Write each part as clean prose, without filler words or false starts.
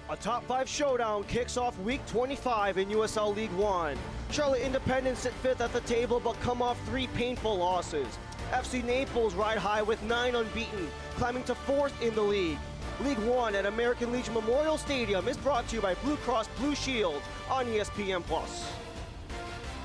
A top 5 showdown kicks off week 25 in USL League One. Charlotte Independence sit 5th at the table but come off 3 painful losses. FC Naples ride high with 9 unbeaten, climbing to 4th in the league. League One at American Legion Memorial Stadium is brought to you by Blue Cross Blue Shield on ESPN+.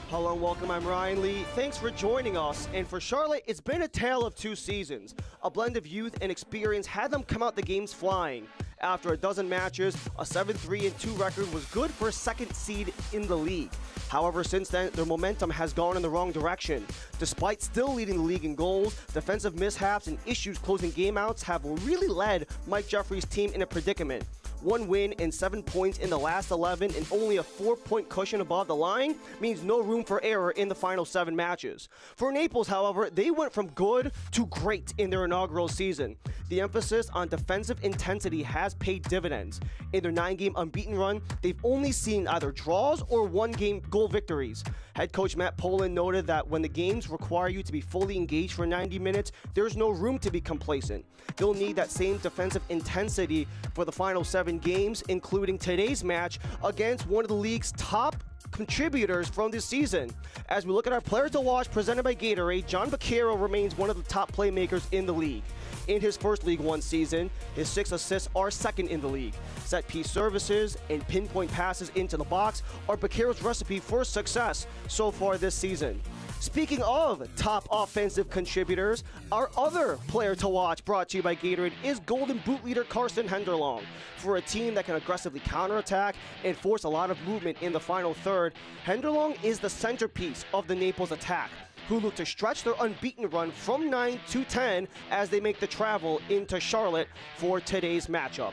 Hello and welcome, I'm Ryan Lee. Thanks for joining us. And for Charlotte, it's been a tale of 2 seasons. A blend of youth and experience had them come out the games flying. After a dozen matches, a 7-3-2 record was good for a second seed in the league. However, since then, their momentum has gone in the wrong direction. Despite still leading the league in goals, defensive mishaps and issues closing game outs have really led Mike Jeffrey's team in a predicament. 1 win and 7 points in the last 11 and only a 4-point cushion above the line means no room for error in the final 7 matches. For Naples, however, they went from good to great in their inaugural season. The emphasis on defensive intensity has paid dividends. In their 9-game unbeaten run, they've only seen either draws or 1-game goal victories. Head coach Matt Poland noted that when the games require you to be fully engaged for 90 minutes, there's no room to be complacent. They'll need that same defensive intensity for the final 7 games, including today's match against one of the league's top contributors from this season. As we look at our players to watch presented by Gatorade, John Vaquero remains one of the top playmakers in the league. In his first League One season, his 6 assists are second in the league. Set piece services and pinpoint passes into the box are Vaquero's recipe for success so far this season. Speaking of top offensive contributors, our other player to watch brought to you by Gatorade is Golden Boot leader Carson Henderlong. For a team that can aggressively counterattack and force a lot of movement in the final third, Henderlong is the centerpiece of the Naples attack, who look to stretch their unbeaten run from 9 to 10 as they make the travel into Charlotte for today's matchup.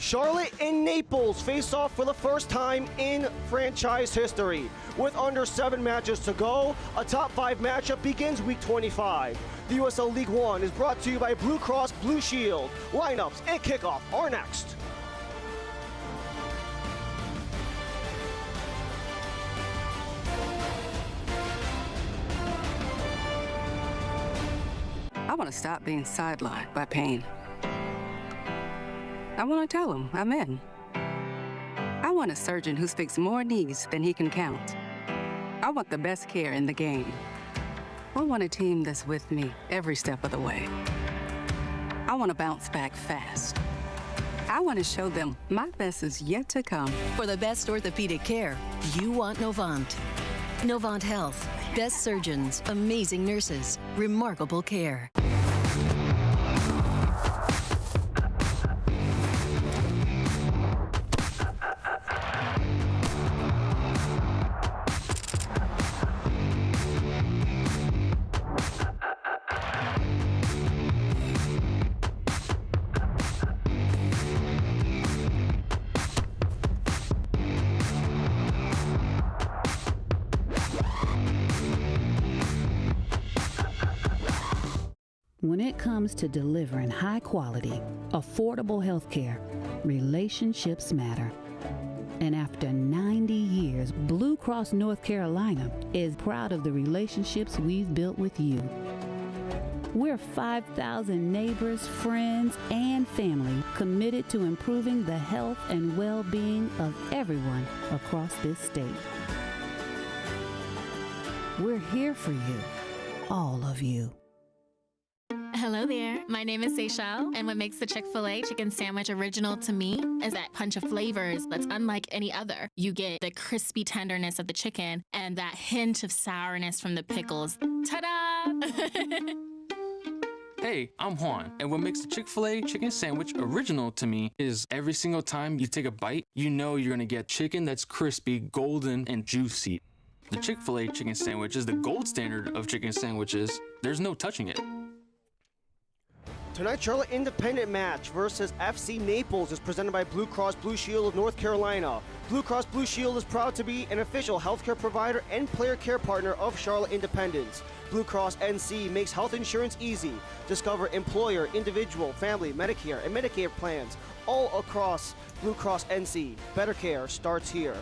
Charlotte and Naples face off for the first time in franchise history. With under 7 matches to go, a top 5 matchup begins week 25. The USL League One is brought to you by Blue Cross Blue Shield. Lineups and kickoff are next. I want to stop being sidelined by pain. I want to tell him I'm in. I want a surgeon who speaks more knees than he can count. I want the best care in the game. I want a team that's with me every step of the way. I want to bounce back fast. I want to show them my best is yet to come. For the best orthopedic care, you want Novant. Novant Health. Best surgeons, amazing nurses, remarkable care. When it comes to delivering high-quality, affordable health care, relationships matter. And after 90 years, Blue Cross North Carolina is proud of the relationships we've built with you. We're 5,000 neighbors, friends, and family committed to improving the health and well-being of everyone across this state. We're here for you, all of you. Hello there, my name is Seychelle, and what makes the Chick-fil-A chicken sandwich original to me is that punch of flavors that's unlike any other. You get the crispy tenderness of the chicken and that hint of sourness from the pickles. Ta-da! Hey, I'm Juan, and what makes the Chick-fil-A chicken sandwich original to me is every single time you take a bite, you know you're gonna get chicken that's crispy, golden, and juicy. The Chick-fil-A chicken sandwich is the gold standard of chicken sandwiches. There's no touching it. Tonight's Charlotte Independent match versus FC Naples is presented by Blue Cross Blue Shield of North Carolina. Blue Cross Blue Shield is proud to be an official healthcare provider and player care partner of Charlotte Independence. Blue Cross NC makes health insurance easy. Discover employer, individual, family, Medicare, and Medicaid plans all across Blue Cross NC. Better care starts here.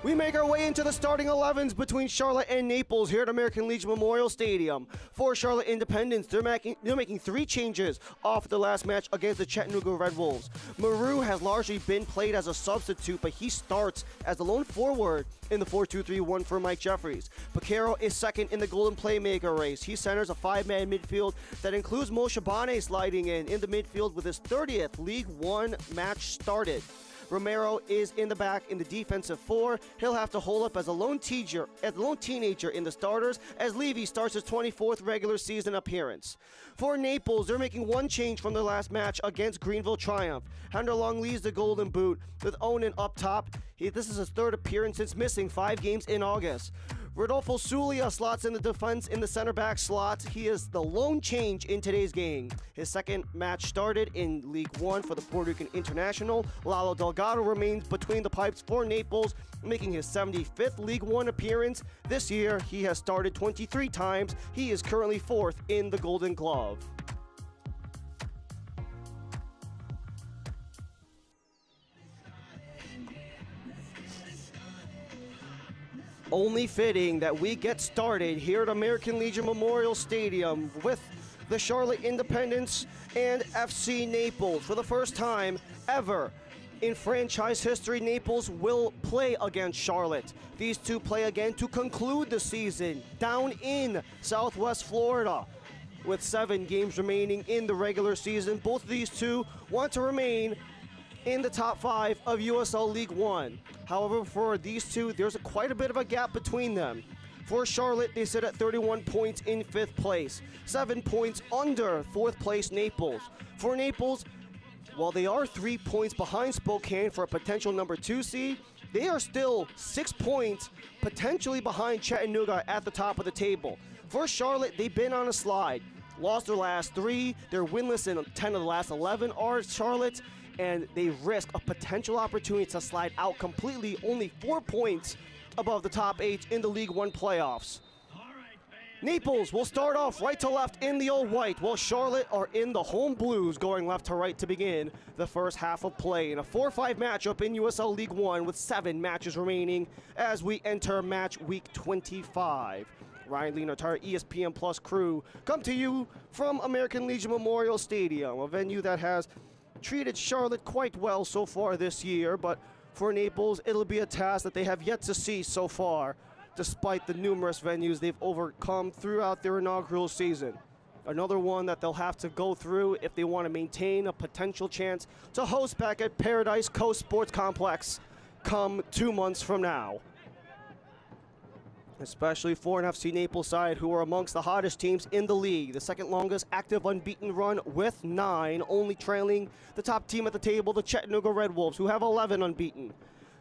We make our way into the starting 11s between Charlotte and Naples here at American Legion Memorial Stadium. For Charlotte Independence, they're making 3 changes off the last match against the Chattanooga Red Wolves. Maru has largely been played as a substitute, but he starts as the lone forward in the 4-2-3-1 for Mike Jeffries. Pacaro is second in the Golden Playmaker race. He centers a 5-man midfield that includes Mo Shabane sliding in the midfield with his 30th League One match started. Romero is in the back in the defensive 4. He'll have to hold up as a lone teenager in the starters as Levy starts his 24th regular season appearance. For Naples, they're making 1 change from their last match against Greenville Triumph. Henderlong leads the Golden Boot with Onan up top. This is his 3rd appearance since missing 5 games in August. Rodolfo Sulia slots in the defense in the center back slot. He is the lone change in today's game. His 2nd match started in League One for the Puerto Rican International. Lalo Delgado remains between the pipes for Naples, making his 75th League One appearance. This year, he has started 23 times. He is currently 4th in the Golden Glove. Only fitting that we get started here at American Legion Memorial Stadium with the Charlotte Independence and FC Naples. For the first time ever in franchise history, Naples will play against Charlotte. These two play again to conclude the season down in Southwest Florida. With 7 games remaining in the regular season, both of these two want to remain in the top 5 of USL League One. However, for these two, there's quite a bit of a gap between them. For Charlotte, they sit at 31 points in 5th place, 7 points under 4th place Naples. For Naples, while they are 3 points behind Spokane for a potential number 2 seed, they are still 6 points potentially behind Chattanooga at the top of the table. For Charlotte, they've been on a slide. Lost their last 3, they're winless in 10 of the last 11 are Charlotte, and they risk a potential opportunity to slide out completely, only 4 points above the top 8 in the League One playoffs. Naples will start off right to left in the old white, while Charlotte are in the home blues going left to right to begin the first half of play in a 4-5 matchup in USL League One with 7 matches remaining as we enter match week 25. Ryan Lee and our entire ESPN Plus crew come to you from American Legion Memorial Stadium, a venue that has treated Charlotte quite well so far this year, but for Naples, it'll be a task that they have yet to see so far, despite the numerous venues they've overcome throughout their inaugural season. Another one that they'll have to go through if they want to maintain a potential chance to host back at Paradise Coast Sports Complex come 2 months from now. Especially for an FC Naples side who are amongst the hottest teams in the league. The 2nd longest active unbeaten run with 9, only trailing the top team at the table, the Chattanooga Red Wolves, who have 11 unbeaten.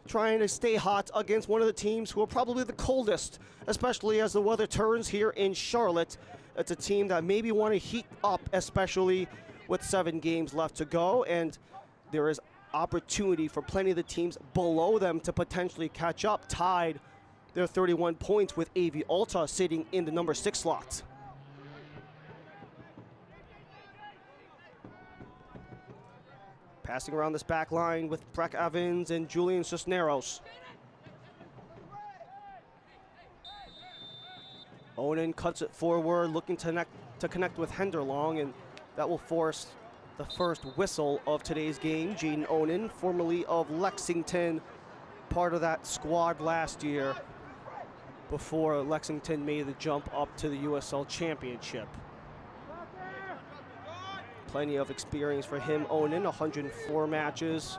Trying to stay hot against one of the teams who are probably the coldest, especially as the weather turns here in Charlotte. It's a team that maybe want to heat up, especially with 7 games left to go, and there is opportunity for plenty of the teams below them to potentially catch up, tied their 31 points with AV Alta sitting in the number 6 slot. Passing around this back line with Breck Evans and Julian Cisneros. Onan cuts it forward, looking to connect with Henderlong, and that will force the first whistle of today's game. Jaden Onan, formerly of Lexington, part of that squad last year, before Lexington made the jump up to the USL Championship. Plenty of experience for him, Onan, 104 matches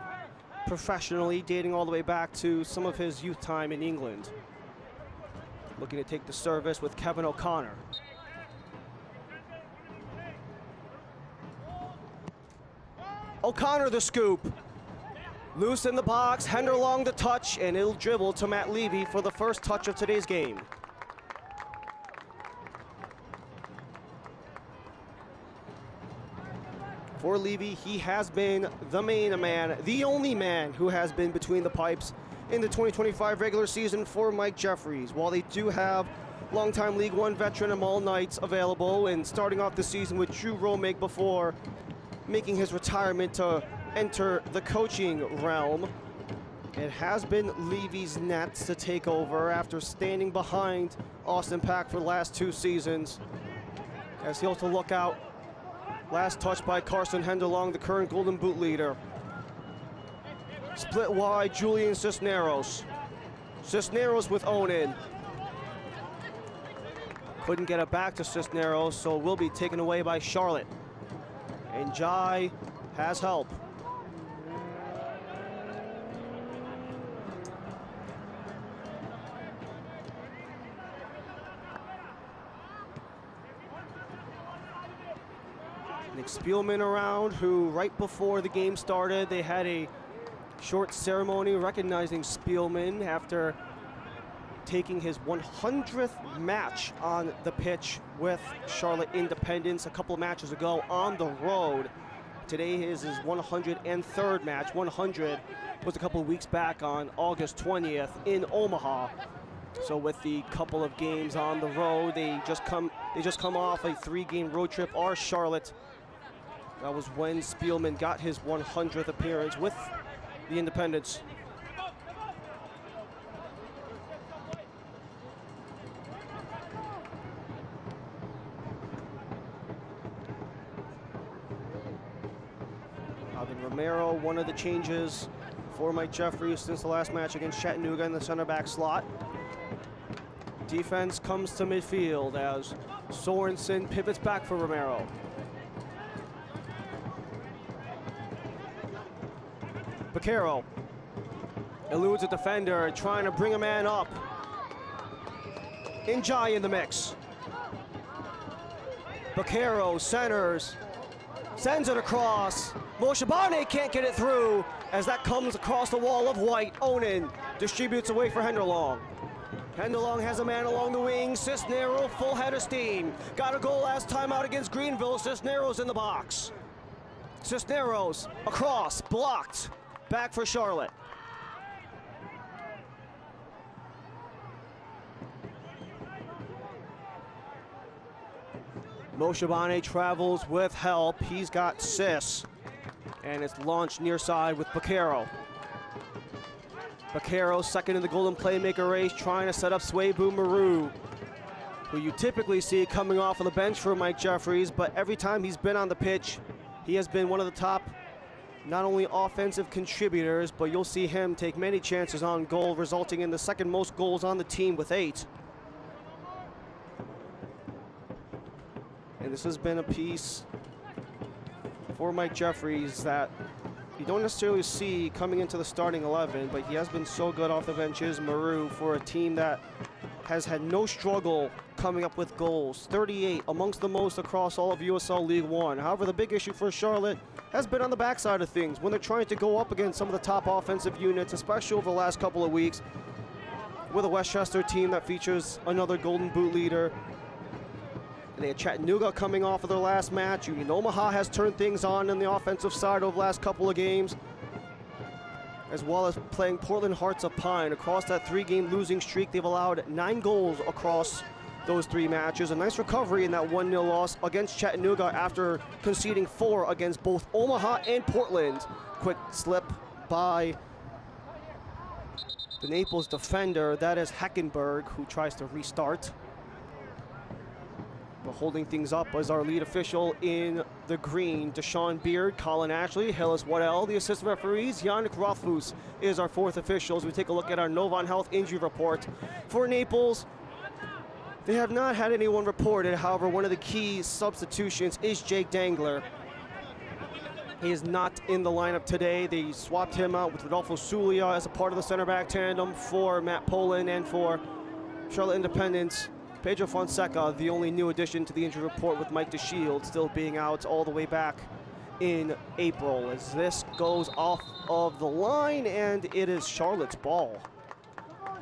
professionally, dating all the way back to some of his youth time in England. Looking to take the service with Kevin O'Connor. O'Connor the scoop. Loose in the box, Henderlong the touch, and it'll dribble to Matt Levy for the first touch of today's game. For Levy, he has been the main man, the only man who has been between the pipes in the 2025 regular season for Mike Jeffries. While they do have longtime League One veteran Amal Knights available and starting off the season with Drew Romig before making his retirement to enter the coaching realm. It has been Levy's Nets to take over after standing behind Austin Pack for the last 2 seasons. As he'll to look out. Last touch by Carson Henderlong, the current Golden Boot leader. Split wide, Julian Cisneros. Cisneros with Onan. Couldn't get it back to Cisneros, so will be taken away by Charlotte. And Jai has help. Nick Spielman around, who right before the game started, they had a short ceremony recognizing Spielman after taking his 100th match on the pitch with Charlotte Independence a couple of matches ago on the road. Today is his 103rd match. 100 was a couple of weeks back on August 20th in Omaha. So with the couple of games on the road, they just come off a 3-game road trip. Our Charlotte, that was when Spielman got his 100th appearance with the Independents. Alvin Romero, one of the changes for Mike Jeffries since the last match against Chattanooga in the center back slot. Defense comes to midfield as Sorensen pivots back for Romero. Vaquero eludes a defender, trying to bring a man up. Njai in the mix. Vaquero centers, sends it across. Moshabane can't get it through as that comes across the wall of white. Onan distributes away for Henderlong. Henderlong has a man along the wing. Cisneros full head of steam. Got a goal last time out against Greenville. Cisneros in the box. Cisneros across, blocked. Back for Charlotte. Moshabane travels with help. He's got Cis. And it's launched near side with Vaquero. Vaquero second in the Golden Playmaker race, trying to set up Swabu Maru, who you typically see coming off of the bench for Mike Jeffries, but every time he's been on the pitch, he has been one of the top not only offensive contributors, but you'll see him take many chances on goal, resulting in the second most goals on the team with 8. And this has been a piece for Mike Jeffries that you don't necessarily see coming into the starting 11, but he has been so good off the benches. Maru, for a team that has had no struggle coming up with goals, 38 amongst the most across all of USL League One. However, the big issue for Charlotte has been on the backside of things when they're trying to go up against some of the top offensive units, especially over the last couple of weeks with a Westchester team that features another Golden Boot leader. And they had Chattanooga coming off of their last match. Union Omaha has turned things on the offensive side over the last couple of games, as well as playing Portland Hearts of Pine. Across that 3-game losing streak, they've allowed 9 goals across those 3 matches. A nice recovery in that 1-0 loss against Chattanooga after conceding 4 against both Omaha and Portland. Quick slip by the Naples defender. That is Hackenberg, who tries to restart. But holding things up as our lead official in the green, Deshaun Beard, Colin Ashley, Hillis Waddell. The assistant referees, Yannick Rothfuss is our 4th official as we take a look at our Novant Health injury report. For Naples, they have not had anyone reported. However, one of the key substitutions is Jake Dangler. He is not in the lineup today. They swapped him out with Rodolfo Sulia as a part of the center back tandem for Matt Poland, and for Charlotte Independence, Pedro Fonseca, the only new addition to the injury report, with Mike DeShield still being out all the way back in April. As this goes off of the line, and it is Charlotte's ball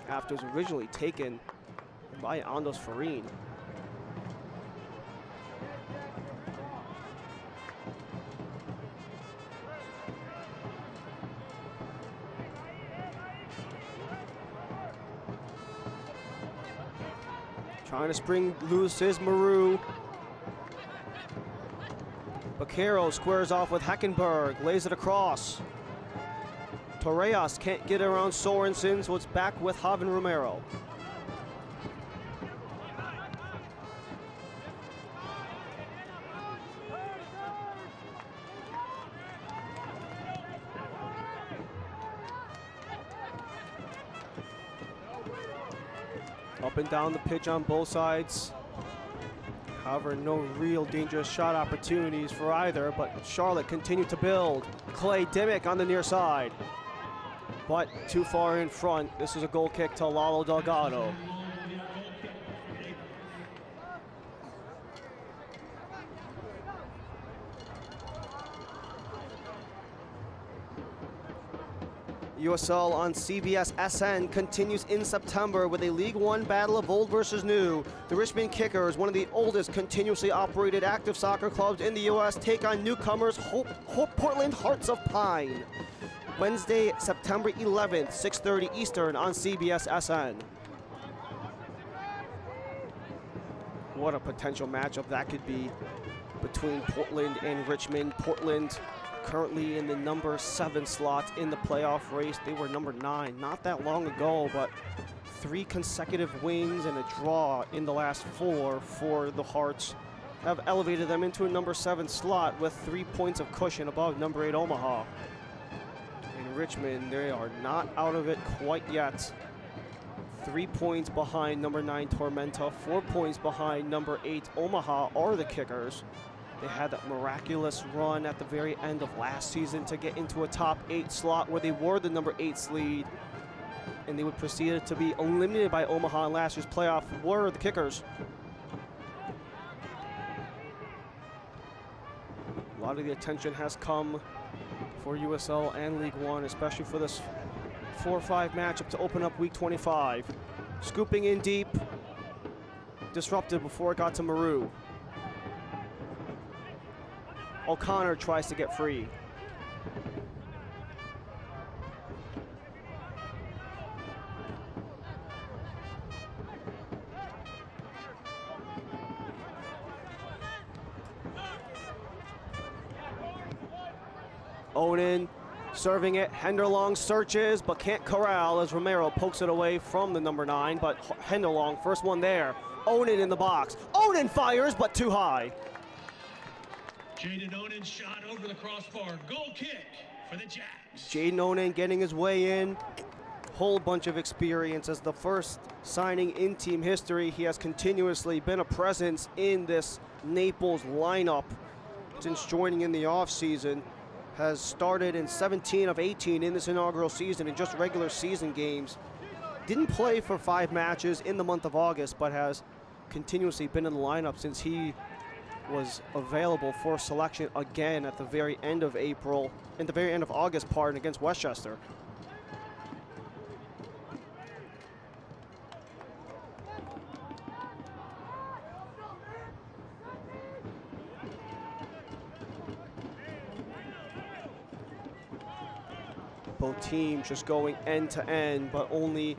after it was originally taken by Andos Farin. Trying to spring loose is Maru. Vaquero squares off with Hackenberg, lays it across. Torreas can't get around Sorensen, so it's back with Javier Romero. Up and down the pitch on both sides. However, no real dangerous shot opportunities for either, but Charlotte continued to build. Clay Dimmick on the near side, but too far in front. This is a goal kick to Lalo Delgado. USL on CBS SN continues in September with a League One battle of old versus new. The Richmond Kickers, one of the oldest continuously operated active soccer clubs in the U.S., take on newcomers Portland Hearts of Pine. Wednesday, September 11th, 6:30 Eastern on CBS SN. What a potential matchup that could be between Portland and Richmond. Portland currently in the number 7 slot in the playoff race. They were number 9 not that long ago, but 3 consecutive wins and a draw in the last 4 for the Hearts have elevated them into a number 7 slot with 3 points of cushion above number 8 Omaha. In Richmond, they are not out of it quite yet. 3 points behind number 9 Tormenta, 4 points behind number 8 Omaha are the Kickers. They had that miraculous run at the very end of last season to get into a top 8 slot where they were the number 8 seed, and they would proceed to be eliminated by Omaha in last year's playoff. Were the Kickers. A lot of the attention has come for USL and League One, especially for this 4-5 matchup to open up week 25. Scooping in deep, disrupted before it got to Maru. O'Connor tries to get free. Onan serving it. Henderlong searches but can't corral as Romero pokes it away from the number 9. But Henderlong, first one there. Onan in the box. Onan fires but too high. Jaden Onan shot over the crossbar. Goal kick for the Jacks. Jaden Onan getting his way in. Whole bunch of experience as the first signing in team history. He has continuously been a presence in this Naples lineup since joining in the offseason. Has started in 17 of 18 in this inaugural season in just regular season games. Didn't play for 5 matches in the month of August, but has continuously been in the lineup since he was available for selection again at the very end of April, in the very end of August, pardon, against Westchester. Both teams just going end to end, but only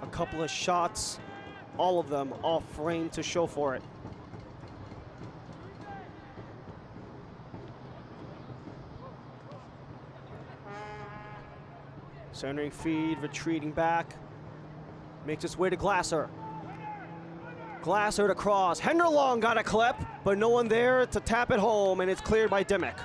a couple of shots, all of them off frame to show for it. Centering feed, retreating back. Makes its way to Glasser. Glasser to cross. Henderlong got a clip, but no one there to tap it home, and it's cleared by Dimmick.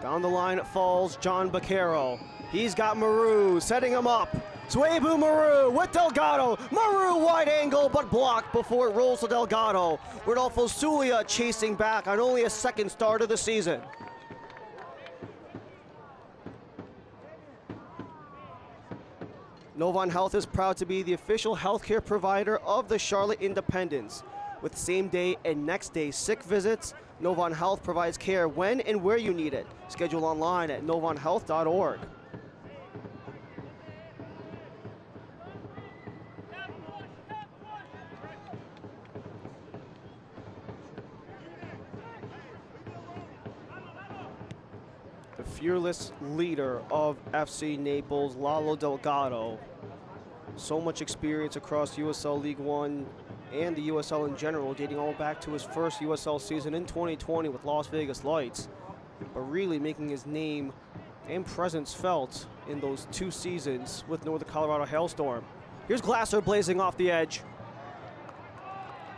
Down the line it falls, John Baquero. He's got Maru, setting him up. Swabu Maru with Delgado. Maru wide angle, but blocked before it rolls to Delgado. Rodolfo Zulia chasing back on only a second start of the season. Novant Health is proud to be the official healthcare provider of the Charlotte Independents. With same-day and next-day sick visits, Novant Health provides care when and where you need it. Schedule online at novanthealth.org. The fearless leader of FC Naples, Lalo Delgado. So much experience across USL League One, and the USL in general, dating all back to his first USL season in 2020 with Las Vegas Lights, but really making his name and presence felt in those 2 seasons with Northern Colorado Hailstorm. Here's Glasser blazing off the edge.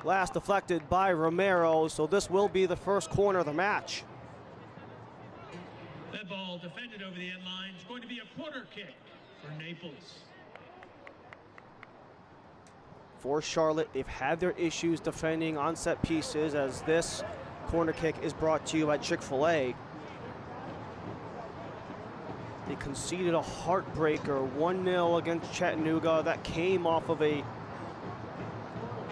Glass deflected by Romero, so this will be the first corner of the match. That ball defended over the end line. It's going to be a corner kick for Naples. For Charlotte, they've had their issues defending on set pieces, as this corner kick is brought to you by Chick-fil-A. They conceded a heartbreaker 1-0 against Chattanooga. That came off of a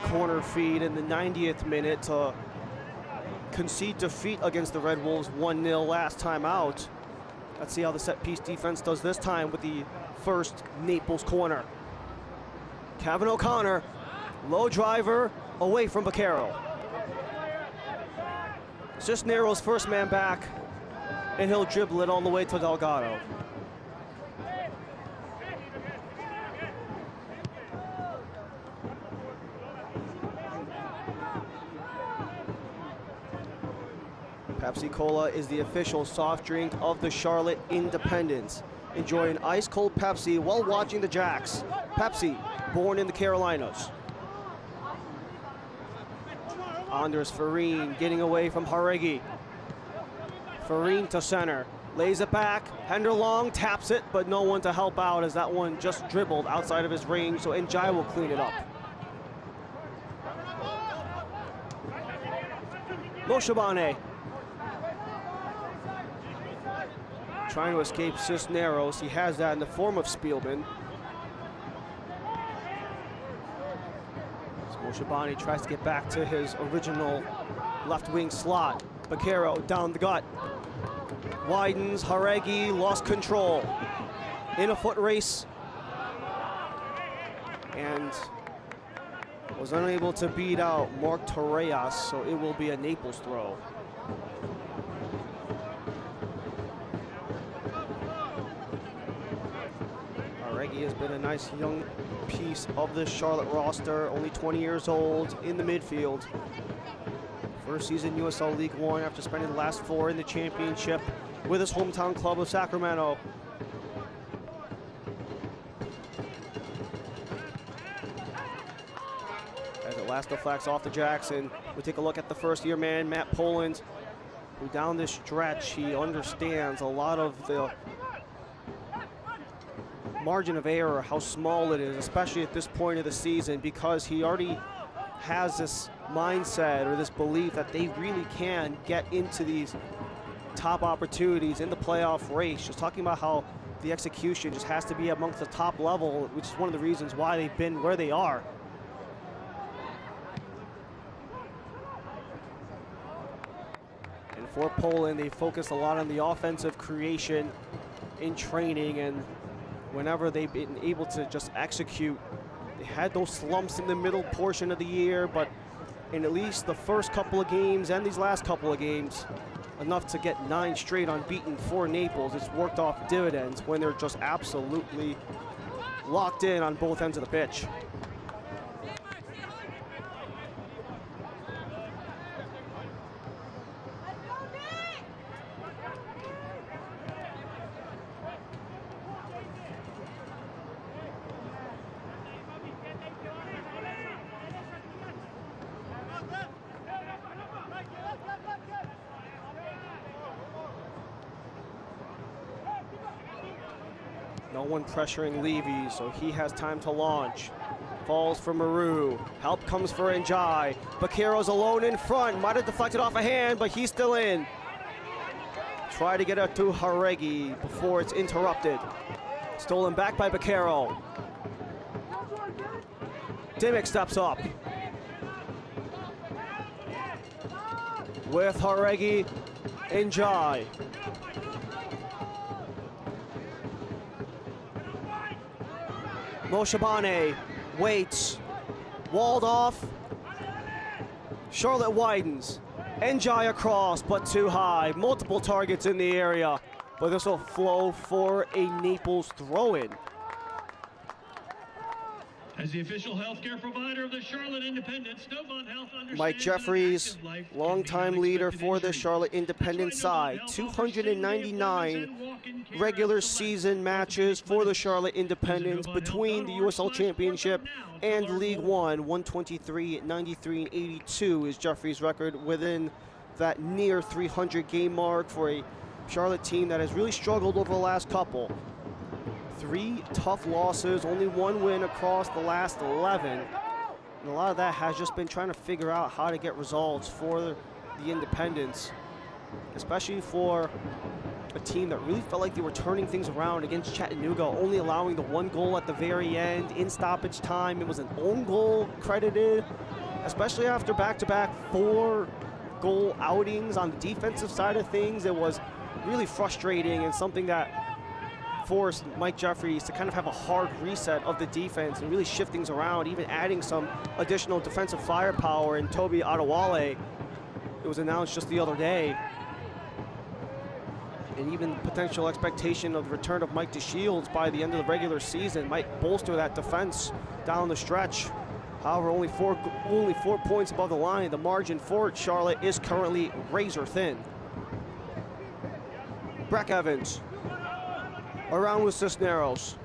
corner feed in the 90th minute to concede defeat against the Red Wolves 1-0 last time out. Let's see how the set piece defense does this time with the first Naples corner. Kevin O'Connor, low driver away from Baquero. Cisneros first man back, and he'll dribble it all the way to Delgado. Pepsi Cola is the official soft drink of the Charlotte Independents. Enjoy an ice-cold Pepsi while watching the Jacks. Pepsi, born in the Carolinas. Anders Farine getting away from Jauregui. Farine to center, lays it back. Hender Long taps it, but no one to help out as that one just dribbled outside of his range, so Njai will clean it up. Moshabane trying to escape Cisneros. He has that in the form of Spielman. Moshabane tries to get back to his original left wing slot. Baquero down the gut. Widens, Jauregui lost control. In a foot race. And was unable to beat out Mark Torreas, so it will be a Naples throw. Jauregui has been a nice young piece of this Charlotte roster, only 20 years old, in the midfield. First season USL League One after spending the last 4 in the championship with his hometown club of Sacramento. As it last deflects off to Jackson, we take a look at the first-year man, Matt Poland, who down this stretch, he understands a lot of the margin of error, how small it is, especially at this point of the season, because he already has this mindset or this belief that they really can get into these top opportunities in the playoff race. Just talking about how the execution just has to be amongst the top level, which is one of the reasons why they've been where they are. And for Poland, they focus a lot on the offensive creation in training, and whenever they've been able to just execute, they had those slumps in the middle portion of the year, but in at least the first couple of games and these last couple of games, enough to get 9 straight unbeaten for Naples. It's worked off dividends when they're just absolutely locked in on both ends of the pitch. No one pressuring Levy, so he has time to launch. Falls for Maru. Help comes for Njai. Baquero's alone in front. Might have deflected off a hand, but he's still in. Try to get it to Jauregui before it's interrupted. Stolen back by Baquero. Dimick steps up. With Jauregui, Njai. Moshabane waits, walled off. Charlotte widens. Njai across, but too high. Multiple targets in the area, but this will flow for a Naples throw-in. As the official healthcare provider of the Charlotte Independents, Novant Health understands Mike that Jeffries, active life can longtime be leader unexpected for the injury. Charlotte Independent That's why side. Novant Health offers same-day 299 appointments and walk-in care regular at select season matches for the Charlotte Independents between the USL Championship and League One. 123, 93, and 82 is Jeffries' record within that near 300 game mark for a Charlotte team that has really struggled over the last couple. 3 tough losses, only 1 win across the last 11. And a lot of that has just been trying to figure out how to get results for the Independents, especially for a team that really felt like they were turning things around against Chattanooga, only allowing the 1 goal at the very end in stoppage time. It was an own goal credited, especially after back-to-back 4-goal outings on the defensive side of things. It was really frustrating and something that forced Mike Jeffries to kind of have a hard reset of the defense and really shift things around, even adding some additional defensive firepower in Toby Adewale. It was announced just the other day. And even the potential expectation of the return of Mike DeShields by the end of the regular season might bolster that defense down the stretch. However, only four points above the line. The margin for Charlotte is currently razor thin. Breck Evans around with Cisneros.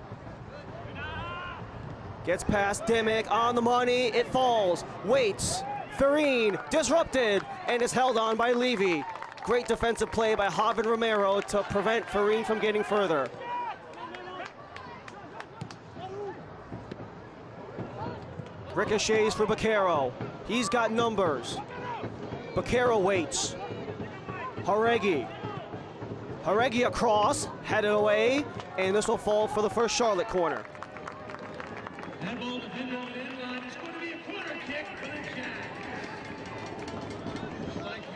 Gets past Dimmick on the money. It falls. Waits. Farine disrupted and is held on by Levy. Great defensive play by Javier Romero to prevent Farine from getting further. Ricochets for Baquero. He's got numbers. Baquero waits. Haregi across, headed away, and this will fall for the first Charlotte corner. That ball defended on the end line is going to be a corner kick for the Cats.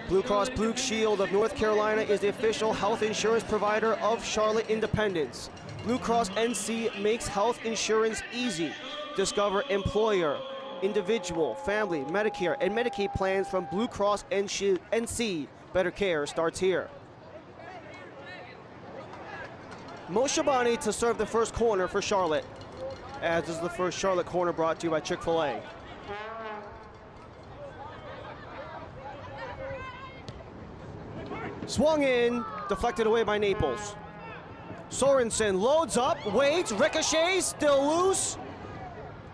Blue Cross Blue Shield of North Carolina is the official health insurance provider of Charlotte Independents. Blue Cross NC makes health insurance easy. Discover employer, individual, family, Medicare, and Medicaid plans from Blue Cross NC. Better care starts here. Mo Shabani to serve the first corner for Charlotte, as is the first Charlotte corner brought to you by Chick-fil-A. Swung in, deflected away by Naples. Sorensen loads up, waits, ricochets, still loose,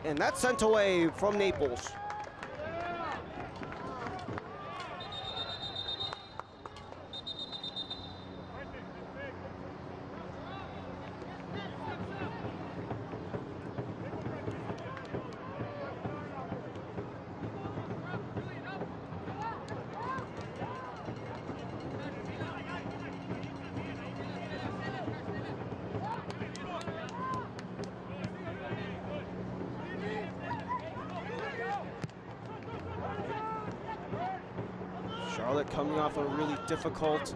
and that's sent away from Naples. Charlotte coming off a really difficult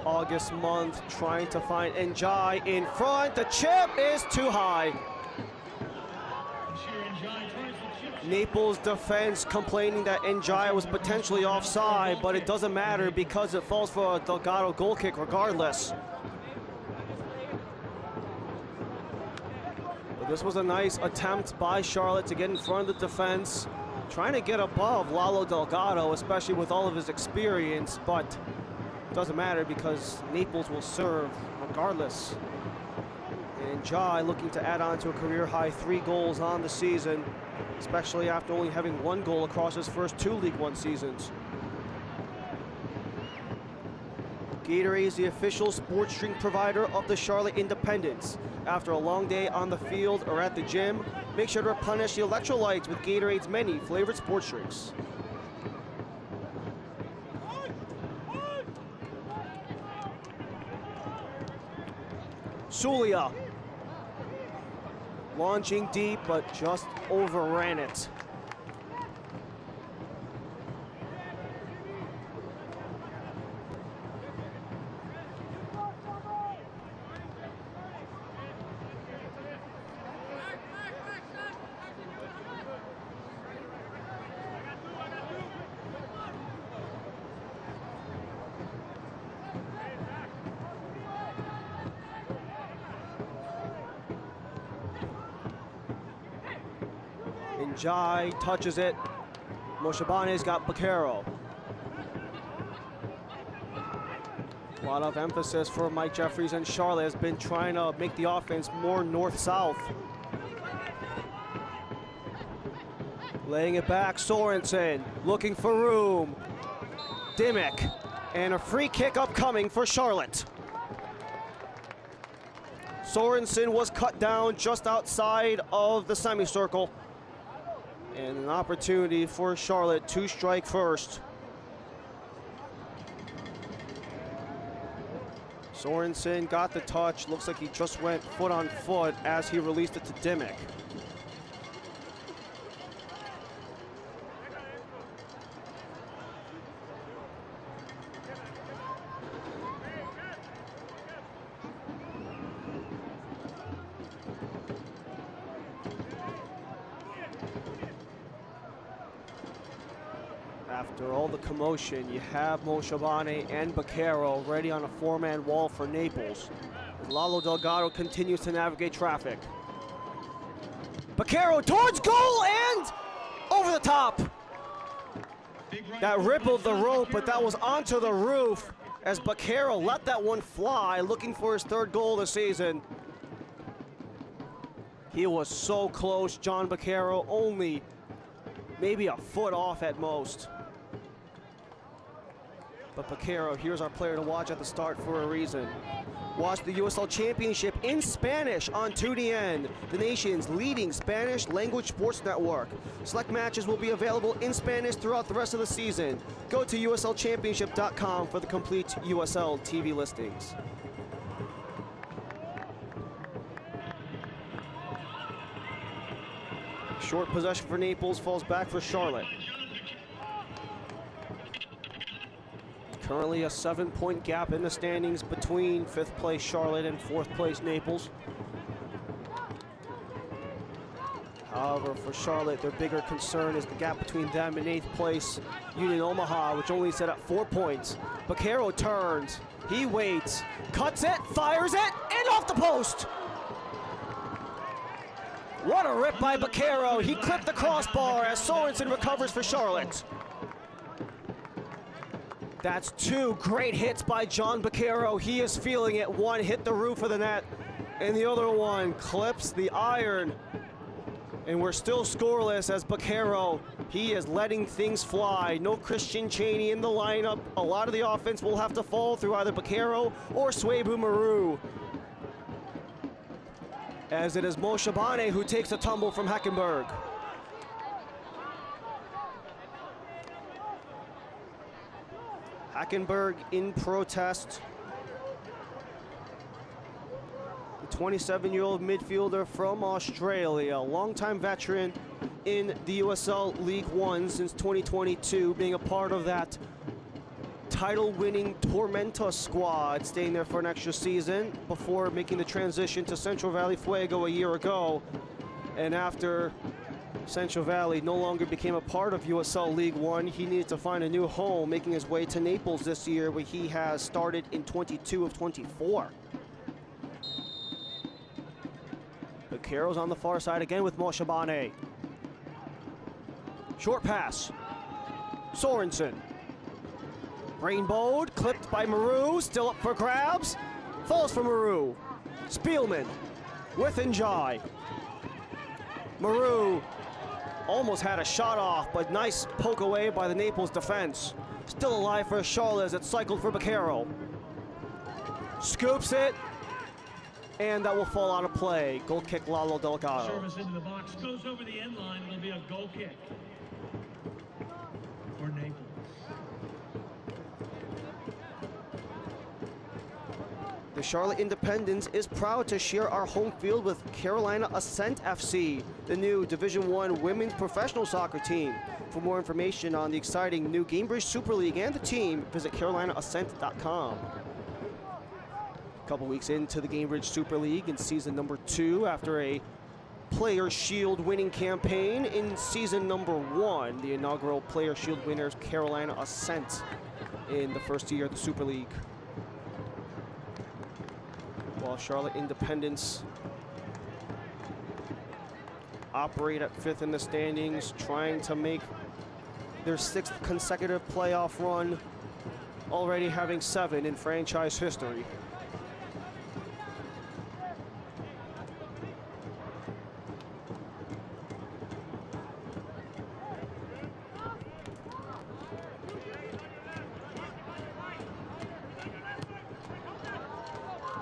August month, trying to find Njai in front. The chip is too high. Naples defense complaining that Njai was potentially offside, but it doesn't matter because it falls for a Delgado goal kick regardless. But this was a nice attempt by Charlotte to get in front of the defense, trying to get above Lalo Delgado, especially with all of his experience, but it doesn't matter because Naples will serve regardless. And Njai looking to add on to a career-high 3 goals on the season, especially after only having 1 goal across his first 2 League One seasons. Gatorade is the official sports drink provider of the Charlotte Independents. After a long day on the field or at the gym, make sure to replenish the electrolytes with Gatorade's many flavored sports drinks. Sulia launching deep, but just overran it. Njai touches it. Moshabane's got Bakero. A lot of emphasis for Mike Jeffries and Charlotte has been trying to make the offense more north-south. Laying it back, Sorensen looking for room. Dimmick, and a free kick upcoming for Charlotte. Sorensen was cut down just outside of the semicircle. And an opportunity for Charlotte to strike first. Sorensen got the touch. Looks like he just went foot on foot as he released it to Dimmick. After all the commotion, you have Moshabane and Bakero ready on a four-man wall for Naples. As Lalo Delgado continues to navigate traffic. Bakero towards goal and over the top. That rippled the rope, but that was onto the roof as Bakero let that one fly, looking for his third goal this season. He was so close, John Bakero, only maybe a foot off at most. But Bakero, here's our player to watch at the start for a reason. Watch the USL Championship in Spanish on 2DN, the nation's leading Spanish language sports network. Select matches will be available in Spanish throughout the rest of the season. Go to uslchampionship.com for the complete USL TV listings. Short possession for Naples, falls back for Charlotte. Currently a 7-point gap in the standings between 5th place Charlotte and 4th place Naples. However, for Charlotte, their bigger concern is the gap between them and 8th place Union Omaha, which only set at 4 points. Bakero turns, he waits, cuts it, fires it, and off the post! What a rip by Bakero. He clipped the crossbar as Sorensen recovers for Charlotte. That's two great hits by John Bakero. He is feeling it. One hit the roof of the net, and the other one clips the iron. And we're still scoreless as Bakero, he is letting things fly. No Christian Chaney in the lineup. A lot of the offense will have to fall through either Bakero or Swebu Maru. As it is Moshabane who takes a tumble from Heckenberg. Hackenberg in protest. The 27-year-old midfielder from Australia, longtime veteran in the USL League One since 2022, being a part of that title-winning Tormenta squad, staying there for an extra season before making the transition to Central Valley Fuego a year ago. And after Central Valley no longer became a part of USL League One, he needed to find a new home, making his way to Naples this year, where he has started in 22 of 24. Bakero's on the far side again with Moshabane. Short pass. Sorensen. Rainbowed, clipped by Maru, still up for grabs. Falls for Maru. Spielman with Njai. Maru almost had a shot off, but nice poke away by the Naples defense. Still alive for Charlotte as it cycled for Bakero. Scoops it, and that will fall out of play. Goal kick, Lalo Delgado. Service into the box, goes over the end line. It'll be a goal kick for Naples. The Charlotte Independence is proud to share our home field with Carolina Ascent FC, the new Division I women's professional soccer team. For more information on the exciting new Gamebridge Super League and the team, visit carolinaascent.com. A couple weeks into the Gamebridge Super League in season number 2 after a Player Shield winning campaign in season number 1. The inaugural Player Shield winners, Carolina Ascent, in the first year of the Super League. While Charlotte Independence operate at 5th in the standings, trying to make their 6th consecutive playoff run, already having 7 in franchise history.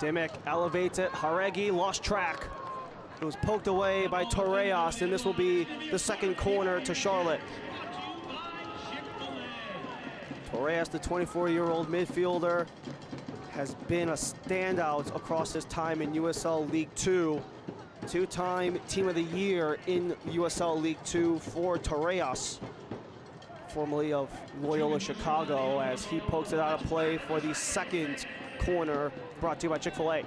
Dimick elevates it. Jauregui lost track. It was poked away by Torreas, and this will be the second corner to Charlotte. Torreas, the 24-year-old midfielder, has been a standout across his time in USL League Two. Two-time Team of the Year in USL League Two for Torreas, formerly of Loyola Chicago, as he pokes it out of play for the second corner, brought to you by Chick-fil-A.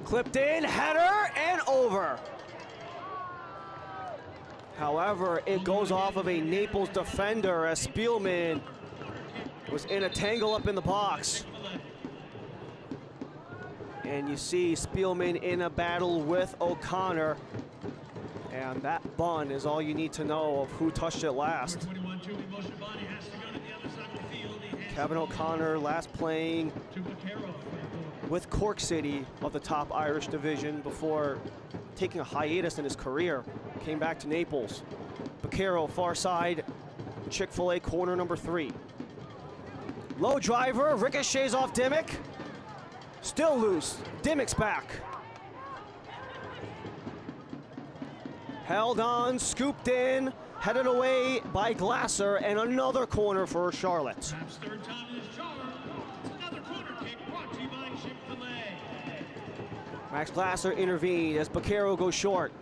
Clipped in, header, and over. However, it goes off of a Naples defender as Spielman was in a tangle up in the box. And you see Spielman in a battle with O'Connor. And that bun is all you need to know of who touched it last. Kevin O'Connor last playing with Cork City of the top Irish division before taking a hiatus in his career. Came back to Naples. Baquero, far side, Chick-fil-A corner number 3. Low driver, ricochets off Dimick. Still loose, Dimick's back. Held on, scooped in, headed away by Glasser, and another corner for Charlotte. Third time in this charge. It's another corner kick brought to you by Chick-fil-A. Max Glasser intervened as Baquero goes short.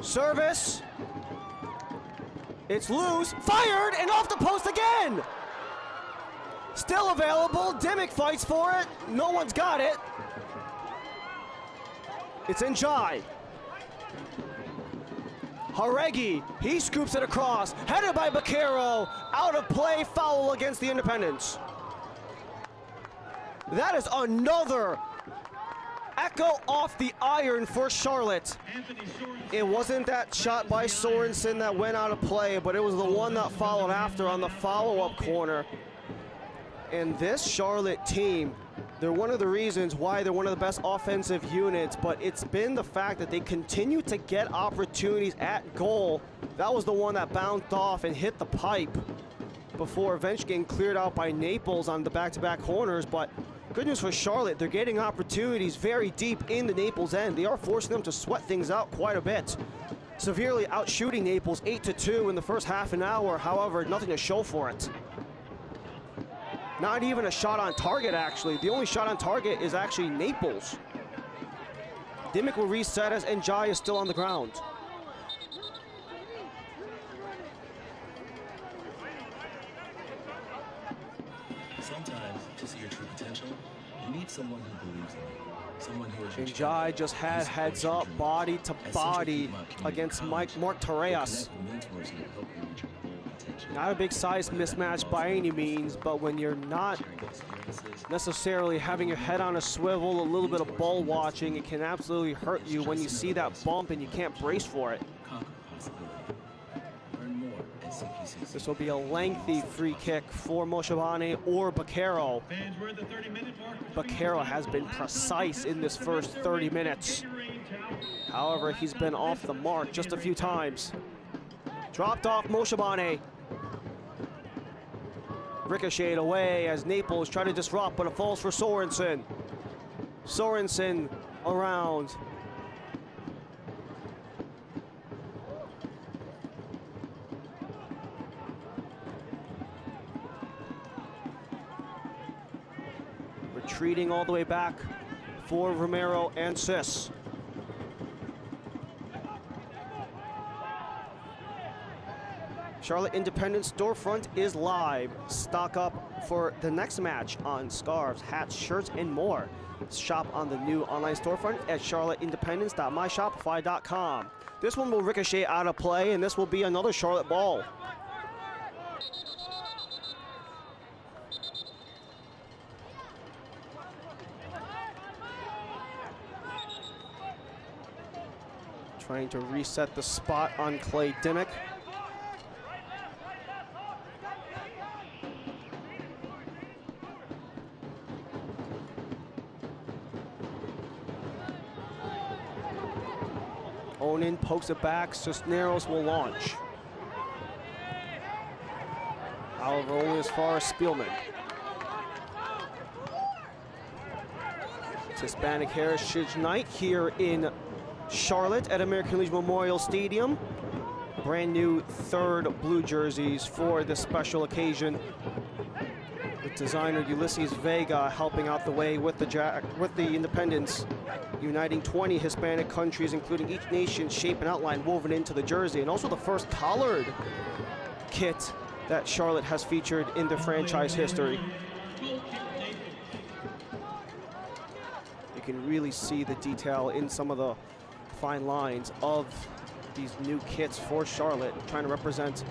Service. It's loose, fired, and off the post again. Still available, Dimick fights for it. No one's got it. It's Njai. Jauregui, he scoops it across, headed by Baquero, out of play, foul against the Independents. That is another echo off the iron for Charlotte. It wasn't that shot by Sorensen that went out of play, but it was the one that followed after on the follow-up corner. And this Charlotte team, they're one of the reasons why they're one of the best offensive units, but it's been the fact that they continue to get opportunities at goal. That was the one that bounced off and hit the pipe before eventually getting cleared out by Naples on the back-to-back corners. But good news for Charlotte, they're getting opportunities very deep in the Naples end. They are forcing them to sweat things out quite a bit. Severely outshooting Naples 8-2 in the first half an hour. However, nothing to show for it. Not even a shot on target, actually. The only shot on target is actually Naples. Dimick will reset as Njai is still on the ground. Sometimes, to see your true potential, you need someone who believes in you. Someone who is Njai just had heads up, body to body against Mark Torreas. Not a big size mismatch by any means, but when you're not necessarily having your head on a swivel, a little bit of ball watching, it can absolutely hurt you when you see that bump and you can't brace for it. This will be a lengthy free kick for Moshabane or Baquero. Baquero has been precise in this first 30 minutes. However, he's been off the mark just a few times. Dropped off Moshabane. Ricocheted away as Naples try to disrupt, but it falls for Sorensen. Sorensen around. Retreating all the way back for Romero and Sis. Charlotte Independent storefront is live. Stock up for the next match on scarves, hats, shirts, and more. Shop on the new online storefront at charlotteindependence.myshopify.com. This one will ricochet out of play, and this will be another Charlotte ball. Trying to reset the spot on Clay Dimmick. Onan pokes it back, Cisneros will launch. However, only as far as Spielman. It's Hispanic Heritage Night here in Charlotte at American Legion Memorial Stadium. Brand new third blue jerseys for this special occasion, with designer Ulysses Vega helping out the way with the Independence, uniting 20 Hispanic countries, including each nation's shape and outline woven into the jersey, and also the first collared kit that Charlotte has featured in the franchise history. You can really see the detail in some of the fine lines of these new kits for Charlotte, trying to represent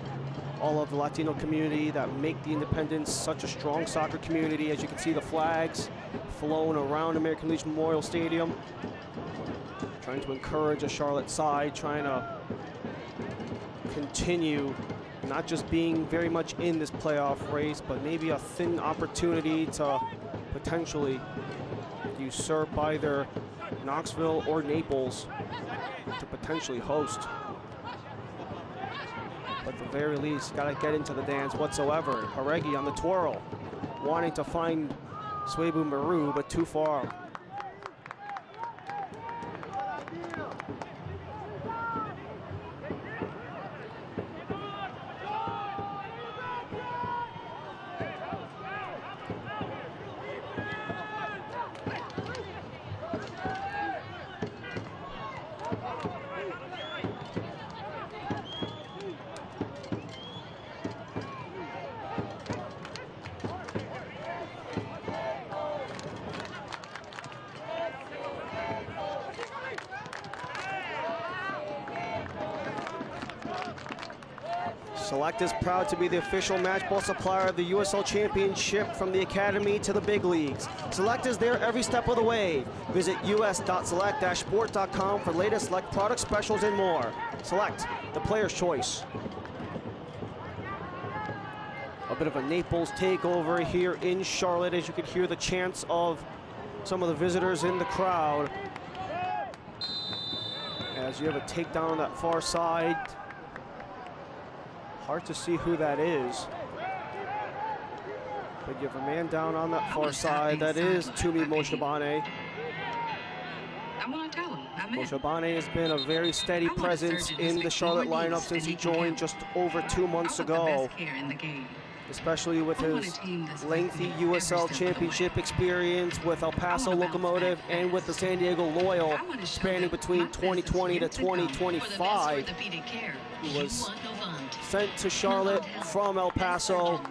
all of the Latino community that make the Independence such a strong soccer community. As you can see, the flags flown around American Legion Memorial Stadium, trying to encourage a Charlotte side, trying to continue not just being very much in this playoff race, but maybe a thin opportunity to potentially usurp either Knoxville or Naples to potentially host. But at the very least, got to get into the dance whatsoever. Haregi on the twirl, wanting to find Swebu Maru, but too far. Select is proud to be the official match ball supplier of the USL Championship, from the Academy to the big leagues. Select is there every step of the way. Visit us.select-sport.com for latest Select product specials and more. Select, the player's choice. A bit of a Naples takeover here in Charlotte, as you can hear the chants of some of the visitors in the crowd. As you have a takedown on that far side. Hard to see who that is. But you have a man down on that far side. That is Tumi Moshabane. Moshabane has been a very steady presence in the Charlotte lineup since he joined just over 2 months ago. Especially with his lengthy USL Championship experience with El Paso Locomotive and with the San Diego Loyal, spanning between 2020 to 2025. He was sent to Charlotte from El Paso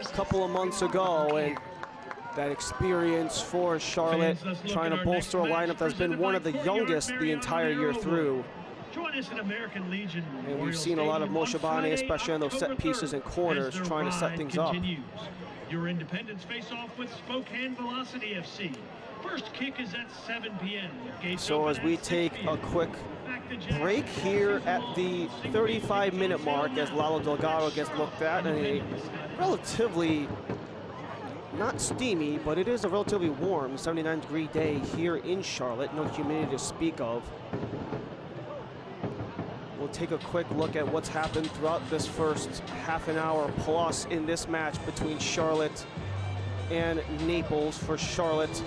a couple of months ago, and that experience for Charlotte, trying to bolster a lineup that's been one of the youngest the entire year through. Join us in American Legion. And we've seen a lot of Moshabane, especially on those set pieces and corners, trying to set things up. Your Independence face off with Spokane Velocity FC. First kick is at 7 p.m. So as we take a quick break here at the 35-minute mark, as Lalo Delgado gets looked at in a relatively, not steamy, but it is a relatively warm 79-degree day here in Charlotte. No humidity to speak of. We'll take a quick look at what's happened throughout this first half an hour plus in this match between Charlotte and Naples. For Charlotte,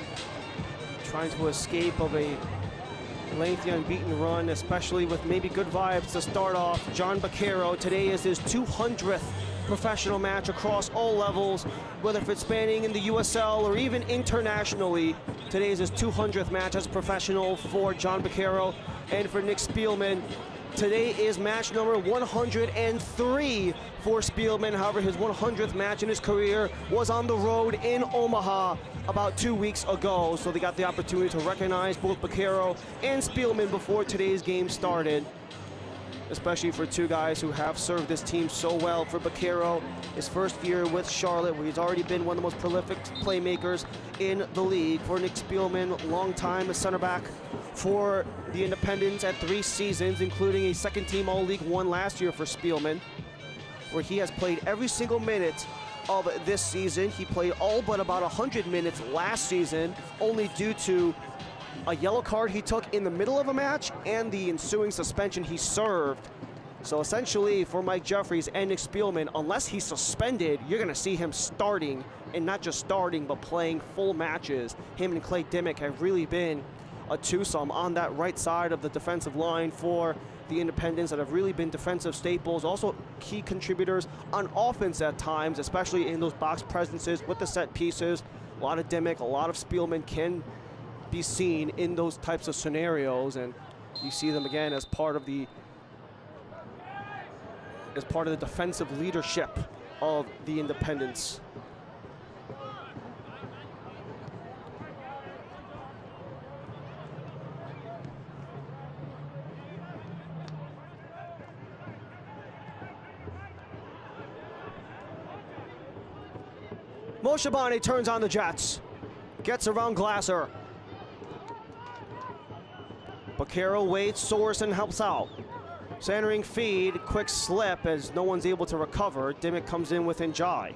trying to escape of a lengthy unbeaten run, especially with maybe good vibes to start off. John Baquero, today is his 200th professional match across all levels, whether if it's spanning in the USL or even internationally. Today is his 200th match as a professional for John Baquero and for Nick Spielman. Today is match number 103 for Spielman. However, his 100th match in his career was on the road in Omaha about 2 weeks ago. So they got the opportunity to recognize both Baquero and Spielman before today's game started, especially for two guys who have served this team so well. For Baquero, his first year with Charlotte, where he's already been one of the most prolific playmakers in the league. For Nick Spielman, long time as center back for the Independents at 3 seasons, including a second-team All-League One last year for Spielman, where he has played every single minute of this season. He played all but about 100 minutes last season, only due to a yellow card he took in the middle of a match and the ensuing suspension he served. So essentially, for Mike Jeffries and Nick Spielman, unless he's suspended, you're going to see him starting, and not just starting, but playing full matches. Him and Clay Dimmick have really been a twosome on that right side of the defensive line for the Independents that have really been defensive staples, also key contributors on offense at times, especially in those box presences with the set pieces. A lot of Dimmick, a lot of Spielman can be seen in those types of scenarios, and you see them again as part of the defensive leadership of the Independents. Moshabani turns on the Jets, gets around Glasser. Baquero waits, Sorensen helps out. Centering feed, quick slip as no one's able to recover. Dimmick comes in with Njai.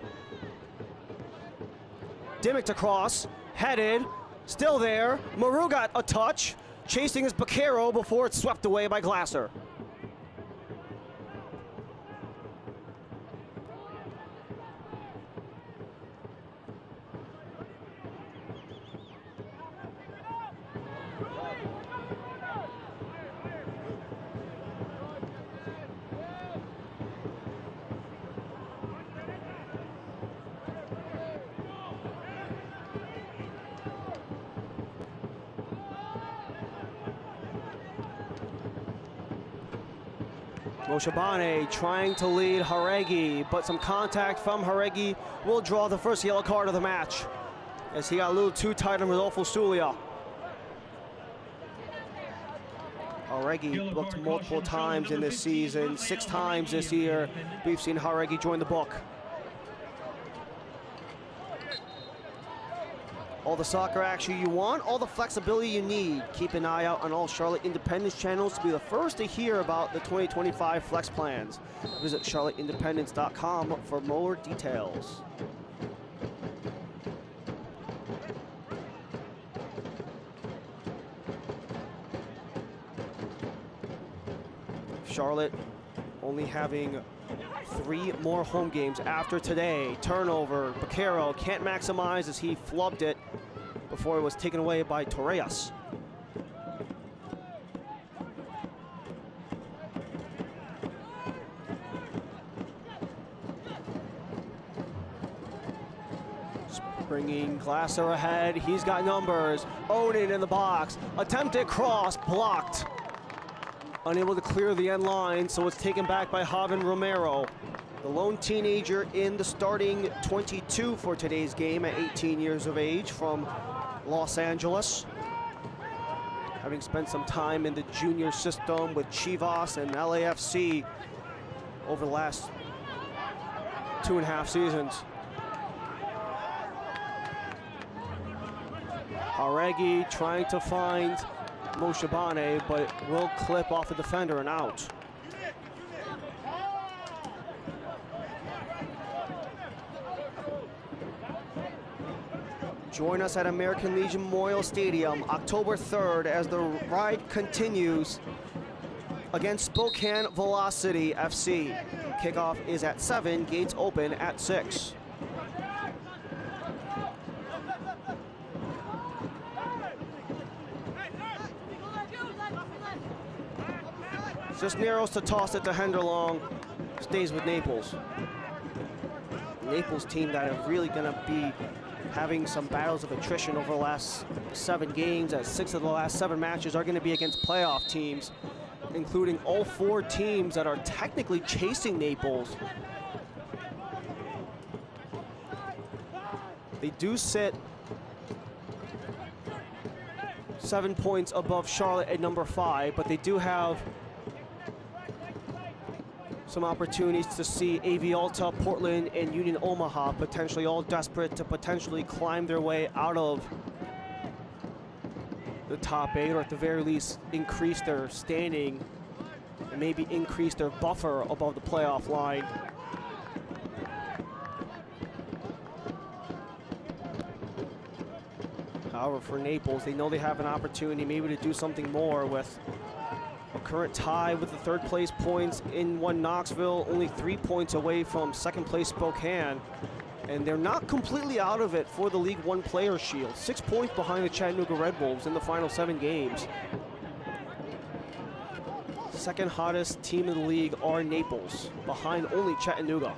Dimmick to cross, headed, still there. Maru got a touch, chasing his Baquero before it's swept away by Glasser. Moshabane trying to lead Haregi, but some contact from Haregi will draw the first yellow card of the match as he got a little too tight on Rodolfo Sulia. Haregi booked multiple times in this season, 6 times this year. We've seen Haregi join the book. All the soccer action you want, all the flexibility you need. Keep an eye out on all Charlotte Independence channels to be the first to hear about the 2025 flex plans. Visit charlotteindependence.com for more details. Charlotte only having 3 more home games after today. Turnover, Baquero can't maximize as he flubbed it before it was taken away by Torres. Bringing Glasser ahead, he's got numbers. Oden in the box, attempted cross, blocked. Unable to clear the end line, so it's taken back by Javan Romero. The lone teenager in the starting 22 for today's game at 18 years of age from Los Angeles. Having spent some time in the junior system with Chivas and LAFC over the last 2.5 seasons. Haregi trying to find Moshabane, but will clip off the defender and out. Join us at American Legion Memorial Stadium October 3rd as the ride continues against Spokane Velocity FC. Kickoff is at 7, gates open at 6. Cisneros to toss it to Henderlong, stays with Naples. Naples team that are really gonna be having some battles of attrition over the last 7 games, as 6 of the last 7 matches are gonna be against playoff teams, including all 4 teams that are technically chasing Naples. They do sit 7 points above Charlotte at number 5, but they do have some opportunities to see AV Alta, Portland, and Union Omaha potentially all desperate to potentially climb their way out of the top 8, or at the very least increase their standing and maybe increase their buffer above the playoff line. However, for Naples, they know they have an opportunity maybe to do something more with a current tie with the third place points in Knoxville, only 3 points away from second place Spokane. And they're not completely out of it for the League One Player Shield. 6 points behind the Chattanooga Red Wolves in the final 7 games. Second hottest team in the league are Naples, behind only Chattanooga.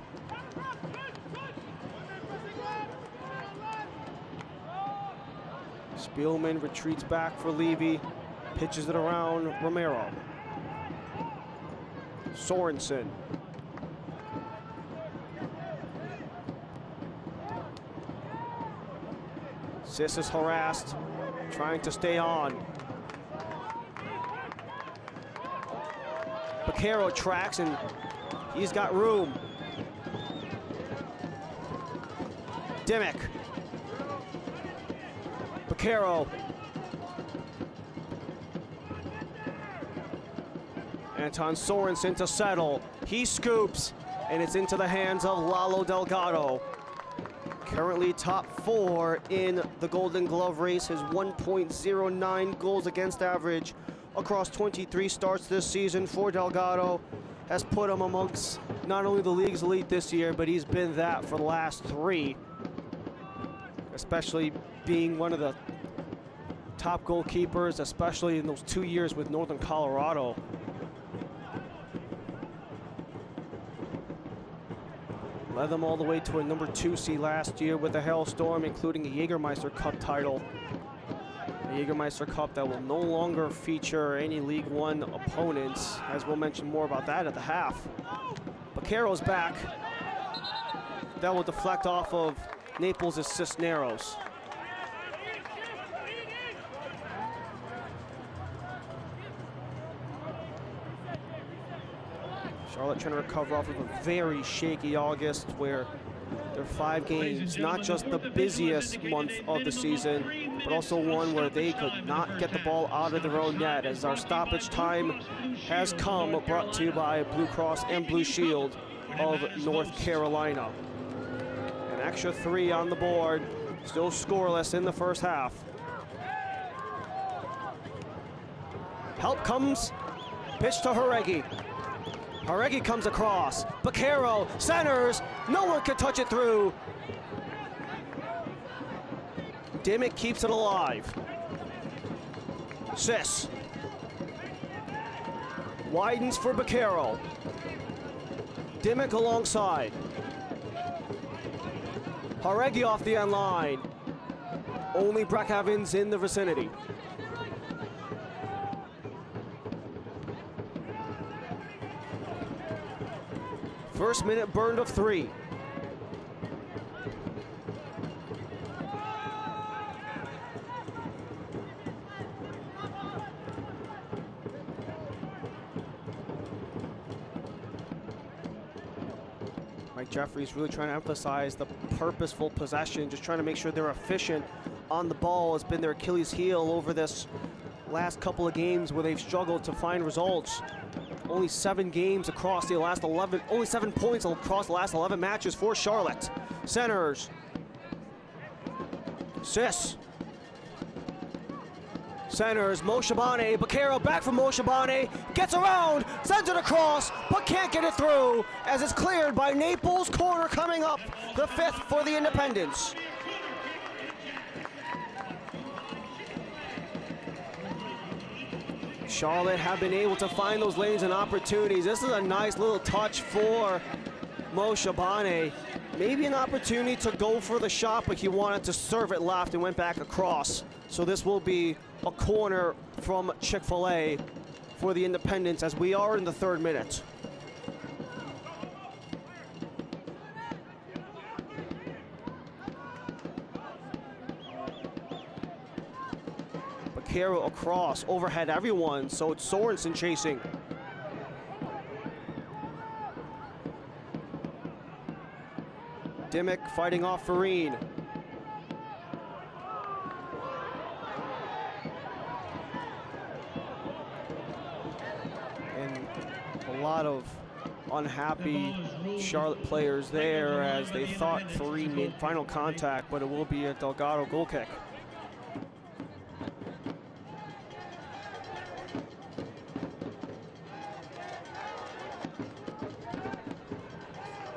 Spielman retreats back for Levy, pitches it around Romero. Sorensen. Sis is harassed, trying to stay on. Baquero tracks, and he's got room. Dimmick. Baquero. Anton Sorensen to settle. He scoops, and it's into the hands of Lalo Delgado. Currently top 4 in the Golden Glove race. His 1.09 goals against average across 23 starts this season for Delgado has put him amongst not only the league's elite this year, but he's been that for the last 3. Especially being one of the top goalkeepers, especially in those 2 years with Northern Colorado. Led them all the way to a number 2 seed last year with the Hailstorm, including a Jägermeister Cup title. A Jägermeister Cup that will no longer feature any League One opponents, as we'll mention more about that at the half. Baquero's back. That will deflect off of Naples' Cisneros. Charlotte trying to recover off of a very shaky August, where their 5 games, not just the busiest month of the season, but also one where they could not get the ball out of their own net, as our stoppage time has come, brought to you by Blue Cross and Blue Shield of North Carolina. An extra 3 on the board, still scoreless in the first half. Help comes, pitch to Jaregui. Jaregui comes across. Baquero centers. No one can touch it through. Dimmick keeps it alive. Sis widens for Baquero. Dimmick alongside. Jaregui off the end line. Only Breck Evans in the vicinity. First minute burned of 3. Mike Jeffries really trying to emphasize the purposeful possession, just trying to make sure they're efficient on the ball. Has been their Achilles heel over this last couple of games where they've struggled to find results. Only 7 games across the last 11, only 7 points across the last 11 matches for Charlotte. Centers. Sis. Centers, Moshabane, Baquero back from Moshabane, gets around, sends it across, but can't get it through, as it's cleared by Naples. Corner coming up, the 5th for the Independents. Charlotte have been able to find those lanes and opportunities. This is a nice little touch for Moshabane. Maybe an opportunity to go for the shot, but he wanted to serve it left and went back across. So this will be a corner from Chick-fil-A for the Independents as we are in the 3rd minute. Baquero across, overhead everyone, so it's Sorensen chasing. Dimmick fighting off Farine. lot of unhappy Charlotte players there as they thought Fareed made final contact, but it will be a Delgado goal kick.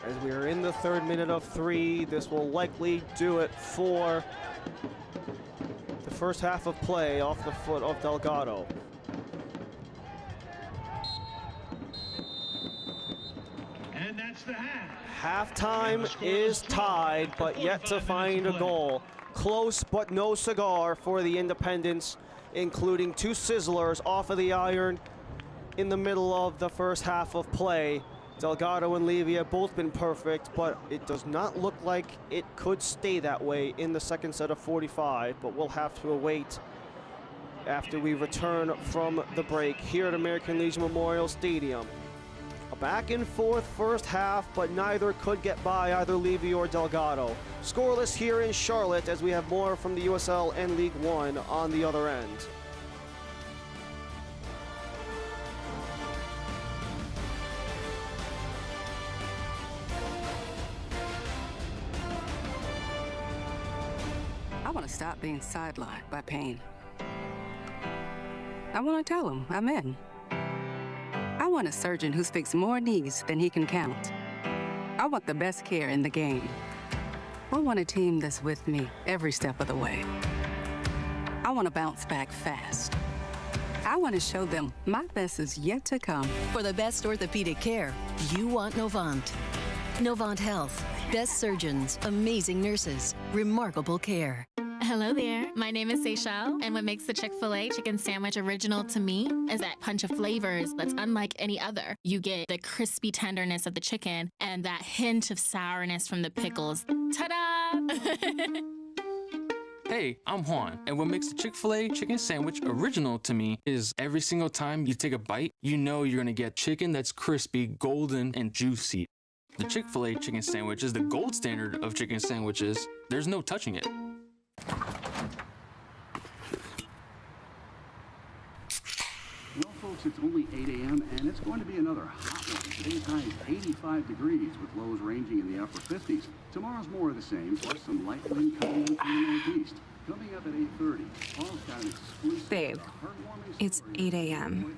As we are in the 3rd minute of 3, this will likely do it for the first half of play off the foot of Delgado. And that's the half. Halftime is tied, but yet to find a goal. Close, but no cigar for the Independents, including 2 sizzlers off of the iron in the middle of the first half of play. Delgado and Levy have both been perfect, but it does not look like it could stay that way in the second set of 45, but we'll have to await after we return from the break here at American Legion Memorial Stadium. A back and forth first half, but neither could get by either Levy or Delgado. Scoreless here in Charlotte as we have more from the USL and League One on the other end. I want to stop being sidelined by pain. I want to tell him I'm in. I want a surgeon who speaks more knees than he can count. I want the best care in the game. I want a team that's with me every step of the way. I want to bounce back fast. I want to show them my best is yet to come. For the best orthopedic care, you want Novant. Novant Health. Best surgeons, amazing nurses, remarkable care. Hello there. My name is Seychelle, and what makes the Chick-fil-A chicken sandwich original to me is that punch of flavors that's unlike any other. You get the crispy tenderness of the chicken and that hint of sourness from the pickles. Ta-da! Hey, I'm Juan, and what makes the Chick-fil-A chicken sandwich original to me is every single time you take a bite, you know you're gonna get chicken that's crispy, golden, and juicy. The Chick-fil-A chicken sandwich is the gold standard of chicken sandwiches. There's no touching it. Well, folks, it's only 8 a.m. and it's going to be another hot one. Today's high is 85 degrees with lows ranging in the upper 50s. Tomorrow's more of the same, plus some light wind coming in from the northeast. Coming up at 8:30, Paul's got an exclusive Babe, heartwarming it's story. 8 a.m.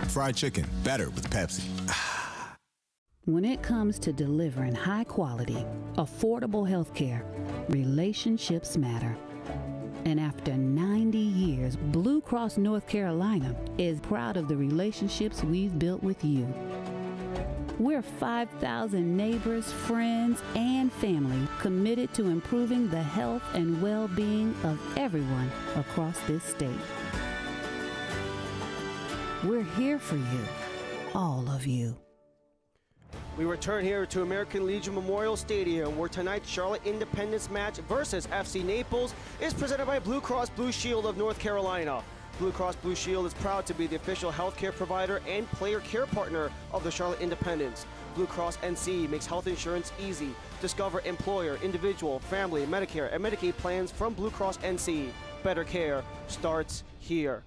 Fried chicken, better with Pepsi. When it comes to delivering high quality, affordable health care, relationships matter. And after 90 years, Blue Cross North Carolina is proud of the relationships we've built with you. We're 5,000 neighbors, friends, and family committed to improving the health and well-being of everyone across this state. We're here for you, all of you. We return here to American Legion Memorial Stadium, where tonight's Charlotte Independence match versus FC Naples is presented by Blue Cross Blue Shield of North Carolina. Blue Cross Blue Shield is proud to be the official healthcare provider and player care partner of the Charlotte Independence. Blue Cross NC makes health insurance easy. Discover employer, individual, family, Medicare, and Medicaid plans from Blue Cross NC. Better care starts here.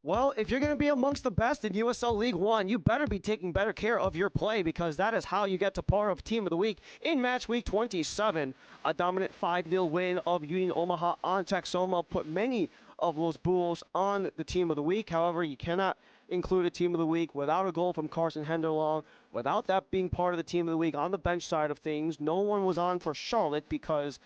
Well, if you're going to be amongst the best in USL League One, you better be taking better care of your play, because that is how you get to par of Team of the Week in match week 27. A dominant 5-0 win of Union Omaha on Texoma put many of those Bulls on the Team of the Week. However, you cannot include a Team of the Week without a goal from Carson Henderlong. Without that being part of the Team of the Week on the bench side of things, no one was on for Charlotte because,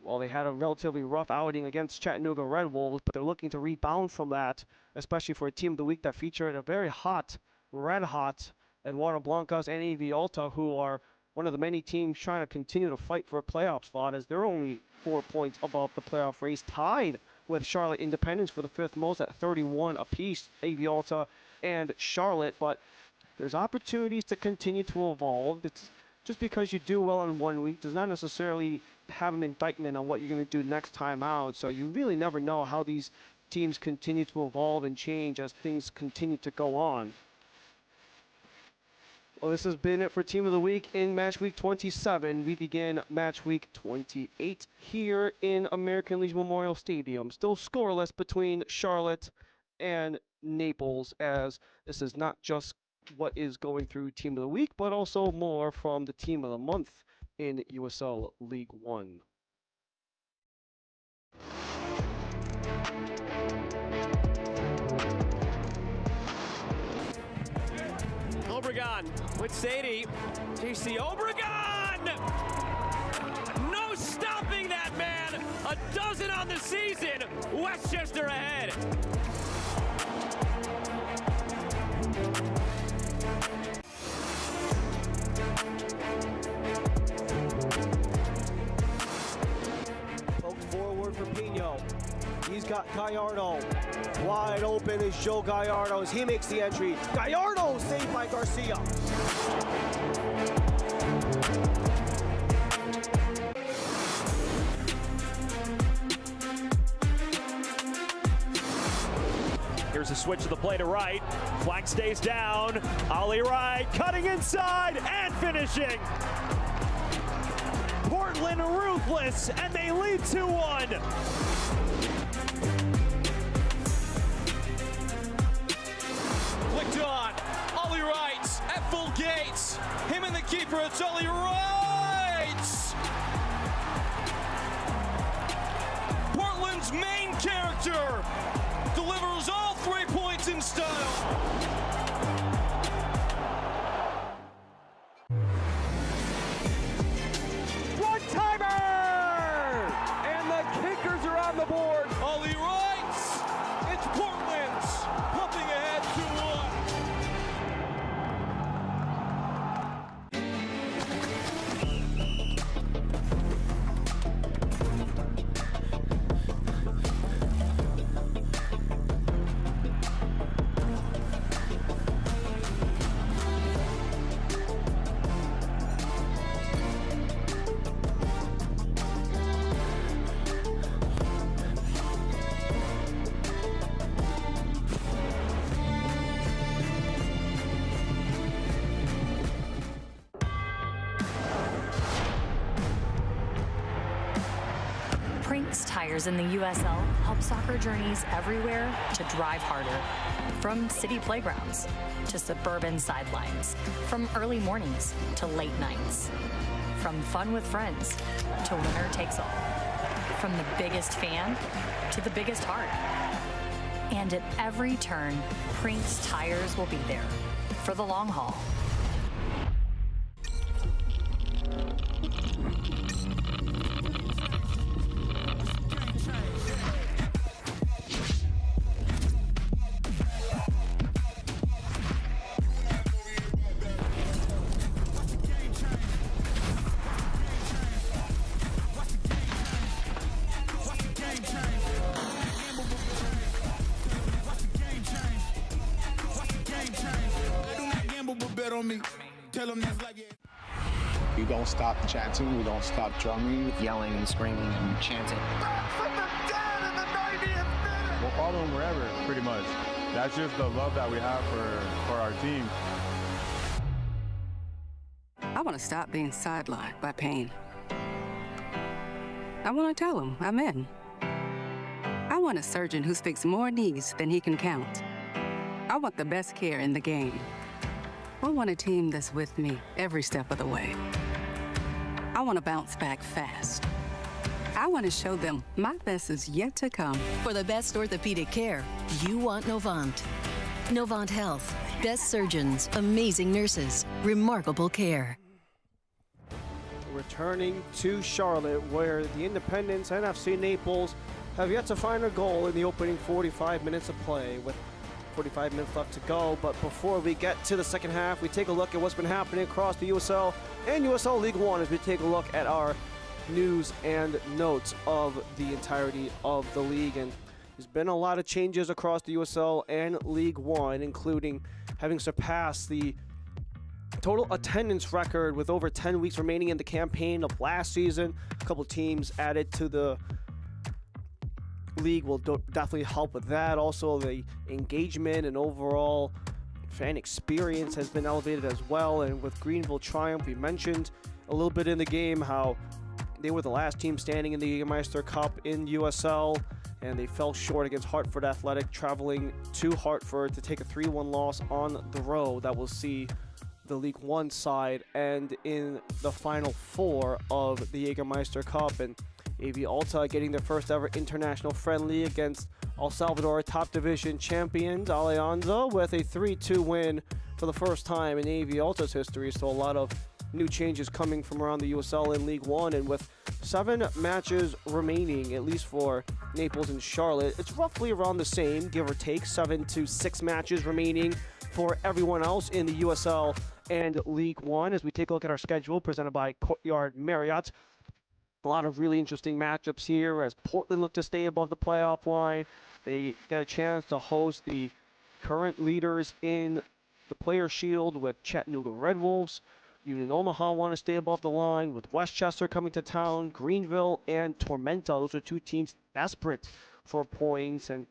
well, they had a relatively rough outing against Chattanooga Red Wolves, but they're looking to rebound from that, especially for a Team of the Week that featured a very hot, red hot, Eduardo Blancas and AV Alta, who are one of the many teams trying to continue to fight for a playoff spot, as they're only 4 points above the playoff race, tied with Charlotte Independence for the 5th most at 31 apiece, AV Alta and Charlotte. But there's opportunities to continue to evolve. It's just because you do well in 1 week does not necessarily have an indictment on what you're going to do next time out. So you really never know how these teams continue to evolve and change as things continue to go on. Well, this has been it for Team of the Week in Match Week 27. We begin Match Week 28 here in American Legion Memorial Stadium. Still scoreless between Charlotte and Naples, as this is not just what is going through Team of the Week, but also more from the Team of the Month in USL League One. Obregon with Sadie. JC Obregon! No stopping that man! A dozen on the season! Westchester ahead! Pokes forward for Pino. He's got Gallardo. Wide open is Joe Gallardo as he makes the entry. Gallardo saved by Garcia. Here's a switch of the play to right. Flag stays down. Ollie Wright cutting inside and finishing. Portland ruthless, and they lead 2-1. Flicked on. Ollie Wright at full gates. Him and the keeper, it's Ollie Wright. Portland's main character delivers all 3 points in style. One-timer! And the kickers are on the board. Ollie Wright. It's Portland's pumping ahead 2-1. Prinks tires in the USL help soccer journeys everywhere to drive harder. From city playgrounds to suburban sidelines, from early mornings to late nights, from fun with friends to winner takes all, from the biggest fan to the biggest heart. And at every turn, Prinks tires will be there for the long haul. We don't stop chanting, we don't stop drumming, yelling and screaming and chanting. We'll follow them wherever, pretty much. That's just the love that we have for our team. I want to stop being sidelined by pain. I want to tell him I'm in. I want a surgeon who speaks more knees than he can count. I want the best care in the game. I want a team that's with me every step of the way. I want to bounce back fast. I want to show them my best is yet to come. For the best orthopedic care, you want Novant. Novant Health. Best surgeons, amazing nurses, remarkable care. Returning to Charlotte, where the Independents and FC Naples have yet to find a goal in the opening 45 minutes of play, with 45 minutes left to go. But before we get to the second half, we take a look at what's been happening across the USL and USL League One as we take a look at our news and notes of the entirety of the league. And there's been a lot of changes across the USL and League One, including having surpassed the total attendance record with over 10 weeks remaining in the campaign of last season. A couple teams added to the league will definitely help with that. Also, the engagement and overall fan experience has been elevated as well. And with Greenville triumph, we mentioned a little bit in the game how they were the last team standing in the Jägermeister Cup in USL, and they fell short against Hartford Athletic, traveling to Hartford to take a 3-1 loss on the road. That will see the League One side and in the final four of the Jägermeister Cup, and AV Alta getting their first ever international friendly against El Salvador top division champions Alianza with a 3-2 win for the first time in AV Alta's history. So a lot of new changes coming from around the USL in League One, and with 7 matches remaining, at least for Naples and Charlotte, it's roughly around the same, give or take, 7 to 6 matches remaining for everyone else in the USL and League One. As we take a look at our schedule presented by Courtyard Marriott, a lot of really interesting matchups here as Portland look to stay above the playoff line. They get a chance to host the current leaders in the Player Shield with Chattanooga Red Wolves. Union Omaha want to stay above the line with Westchester coming to town. Greenville and Tormenta, those are 2 teams desperate for points. And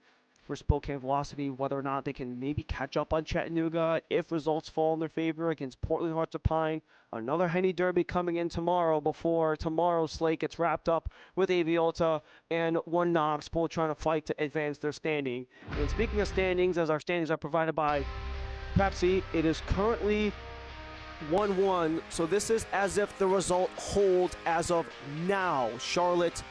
for Spokane Velocity, whether or not they can maybe catch up on Chattanooga if results fall in their favor against Portland Hearts of Pine. Another Henny Derby coming in tomorrow before tomorrow's slate gets wrapped up with AV Alta and One Knox, both trying to fight to advance their standing. And speaking of standings, as our standings are provided by Pepsi, it is currently 1-1, so this is as if the result holds as of now. Charlotte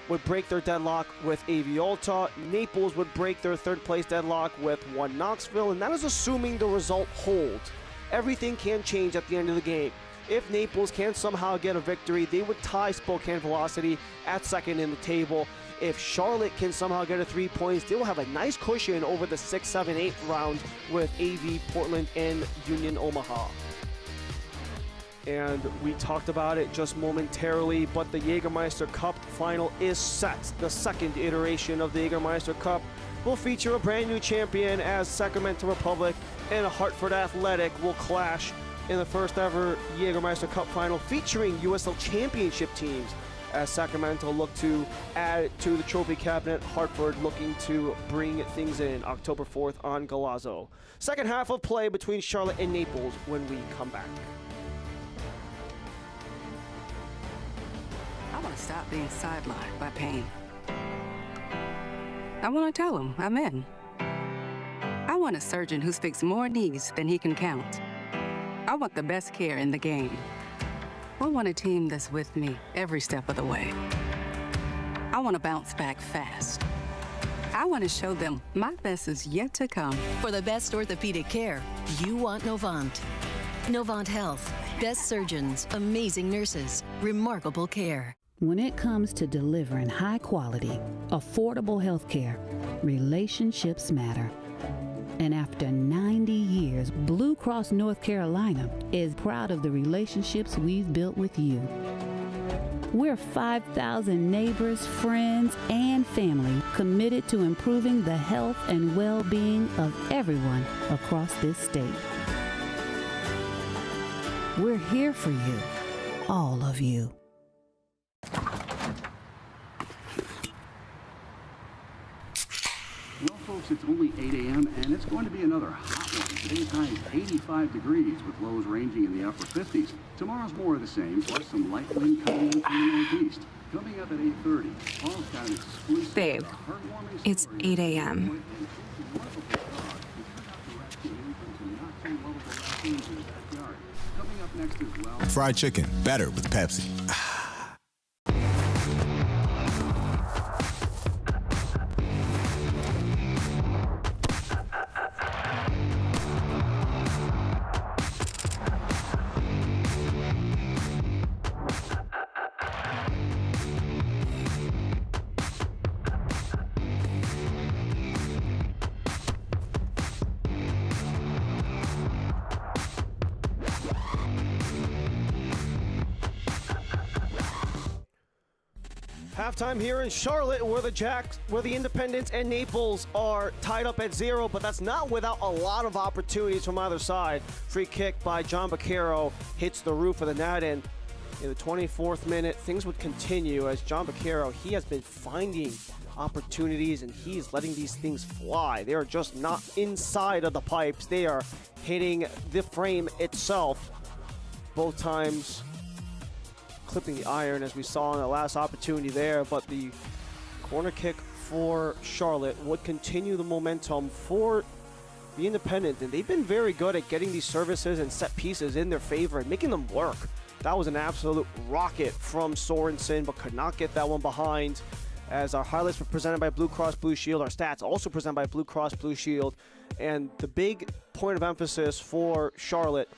would break their deadlock with AV Alta. Naples would break their third place deadlock with One Knoxville, and that is assuming the result holds. Everything can change at the end of the game. If Naples can somehow get a victory, they would tie Spokane Velocity at second in the table. If Charlotte can somehow get a 3 points, they will have a nice cushion over the 6, 7, 8 round with AV, Portland, and Union Omaha. And we talked about it just momentarily, but the Jägermeister Cup final is set. The second iteration of the Jägermeister Cup will feature a brand new champion as Sacramento Republic and Hartford Athletic will clash in the first ever Jägermeister Cup final featuring USL Championship teams as Sacramento look to add to the trophy cabinet. Hartford looking to bring things in October 4th on Galazzo. Second half of play between Charlotte and Naples when we come back. I want to stop being sidelined by pain. I want to tell him I'm in. I want a surgeon who's fixed more knees than he can count. I want the best care in the game. I want a team that's with me every step of the way. I want to bounce back fast. I want to show them my best is yet to come. For the best orthopedic care, you want Novant. Novant Health. Best surgeons, amazing nurses, remarkable care. When it comes to delivering high quality, affordable health care, relationships matter. And after 90 years, Blue Cross North Carolina is proud of the relationships we've built with you. We're 5,000 neighbors, friends, and family committed to improving the health and well-being of everyone across this state. We're here for you, all of you. Well, folks, it's only 8 a.m. and it's going to be another hot one. Today's high is 85 degrees with lows ranging in the upper 50s. Tomorrow's more of the same, plus some light wind coming in from the northeast. Coming up at 8:30, Paul's got an exclusive. Babe, it's 8 a.m. Coming up next as well. Fried chicken, better with Pepsi. Halftime here in Charlotte where the Independents and Naples are tied up at 0, but that's not without a lot of opportunities from either side. Free kick by John Baccaro hits the roof of the net, and in the 24th minute, things would continue as John Baccaro, he has been finding opportunities, and he's letting these things fly. They are just not inside of the pipes. They are hitting the frame itself. Both times clipping the iron, as we saw in the last opportunity there, but the corner kick for Charlotte would continue the momentum for the Independent, and they've been very good at getting these services and set pieces in their favor and making them work. That was an absolute rocket from Sorensen, but could not get that one behind. As our highlights were presented by Blue Cross Blue Shield, our stats also presented by Blue Cross Blue Shield. And the big point of emphasis for Charlotte,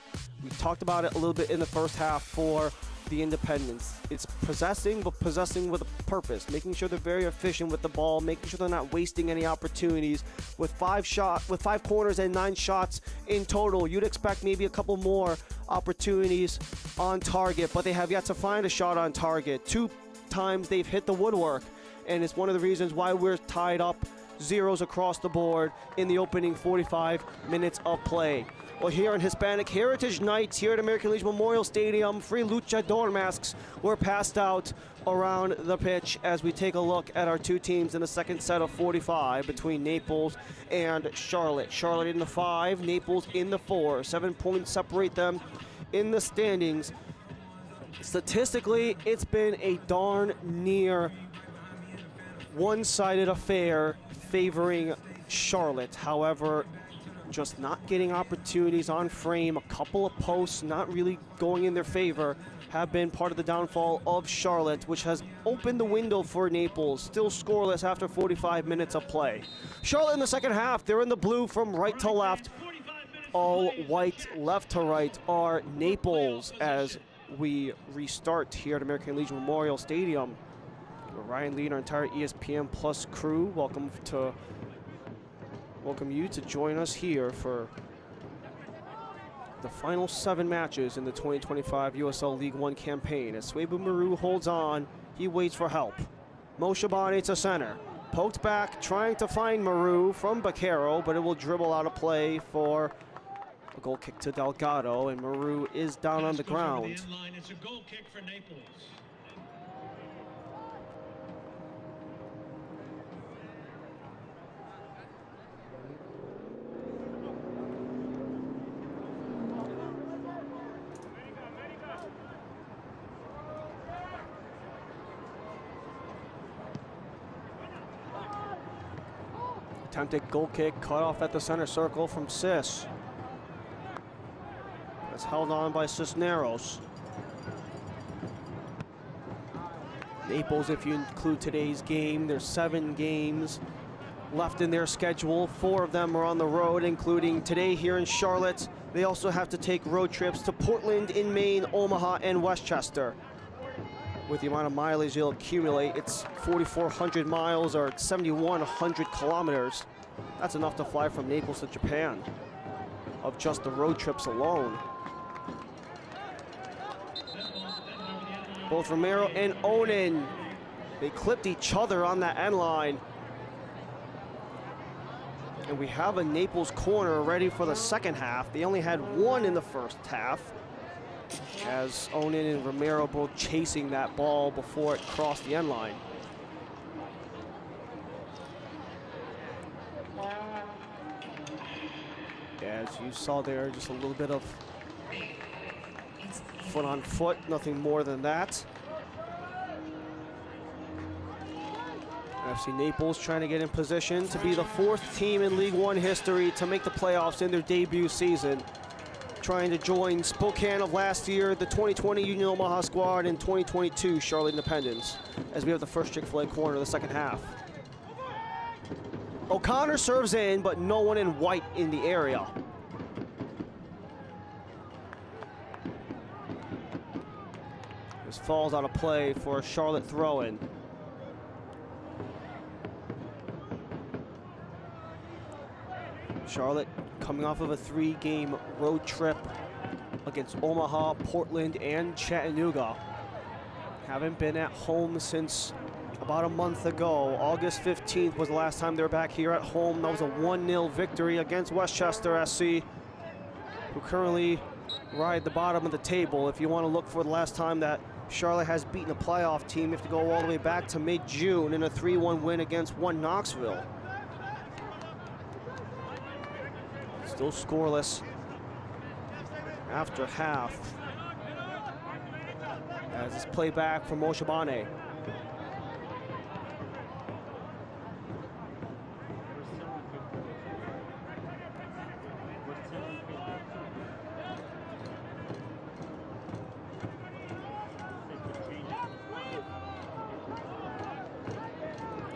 we talked about it a little bit in the first half for the Independents. It's possessing, but possessing with a purpose, making sure they're very efficient with the ball, making sure they're not wasting any opportunities. With 5 corners and 9 shots in total, you'd expect maybe a couple more opportunities on target, but they have yet to find a shot on target. 2 times they've hit the woodwork, and it's one of the reasons why we're tied up 0s across the board in the opening 45 minutes of play. Well, here on Hispanic Heritage Night here at American Legion Memorial Stadium, free luchador masks were passed out around the pitch as we take a look at our 2 teams in the second set of 45 between Naples and Charlotte. Charlotte in the 5, Naples in the 4. 7 points separate them in the standings. Statistically, it's been a darn near one-sided affair favoring Charlotte. However, just not getting opportunities on frame, a couple of posts not really going in their favor, have been part of the downfall of Charlotte, which has opened the window for Naples. Still scoreless after 45 minutes of play. Charlotte in the second half, they're in the blue from right to left. All white left to right are Naples as we restart here at American Legion Memorial Stadium. Ryan Lee and our entire ESPN Plus crew, welcome you to join us here for the final 7 matches in the 2025 USL League One campaign. As Suebu Maru holds on, he waits for help. Mo Shabani to center. Poked back, trying to find Maru from Baquero, but it will dribble out of play for a goal kick to Delgado, and Maru is down on the ground. It's a goal kick for Naples. Attempted goal kick cut off at the center circle from Cis. That's held on by Cisneros. Naples, if you include today's game, there's 7 games left in their schedule. 4 of them are on the road, including today here in Charlotte. They also have to take road trips to Portland in Maine, Omaha, and Westchester. With the amount of mileage they'll accumulate, it's 4,400 miles or 7,100 kilometers. That's enough to fly from Naples to Japan of just the road trips alone. Both Romero and Onan, they clipped each other on that end line. And we have a Naples corner ready for the second half. They only had 1 in the first half, as Onan and Romero both chasing that ball before it crossed the end line. As you saw there, just a little bit of foot on foot, nothing more than that. FC Naples trying to get in position to be the 4th team in League One history to make the playoffs in their debut season. Trying to join Spokane of last year, the 2020 Union Omaha squad, and 2022 Charlotte Independence, as we have the first Chick-fil-A corner of the second half. O'Connor serves in, but no one in white in the area. This falls out of play for a Charlotte throw-in. Charlotte coming off of a 3-game road trip against Omaha, Portland, and Chattanooga. Haven't been at home since about a month ago. August 15th was the last time they were back here at home. That was a 1-0 victory against Westchester SC, who currently ride the bottom of the table. If you want to look for the last time that Charlotte has beaten a playoff team. You have to go all the way back to mid-June in a 3-1 win against Knoxville. Still scoreless after half. As it's played back from Moshabane.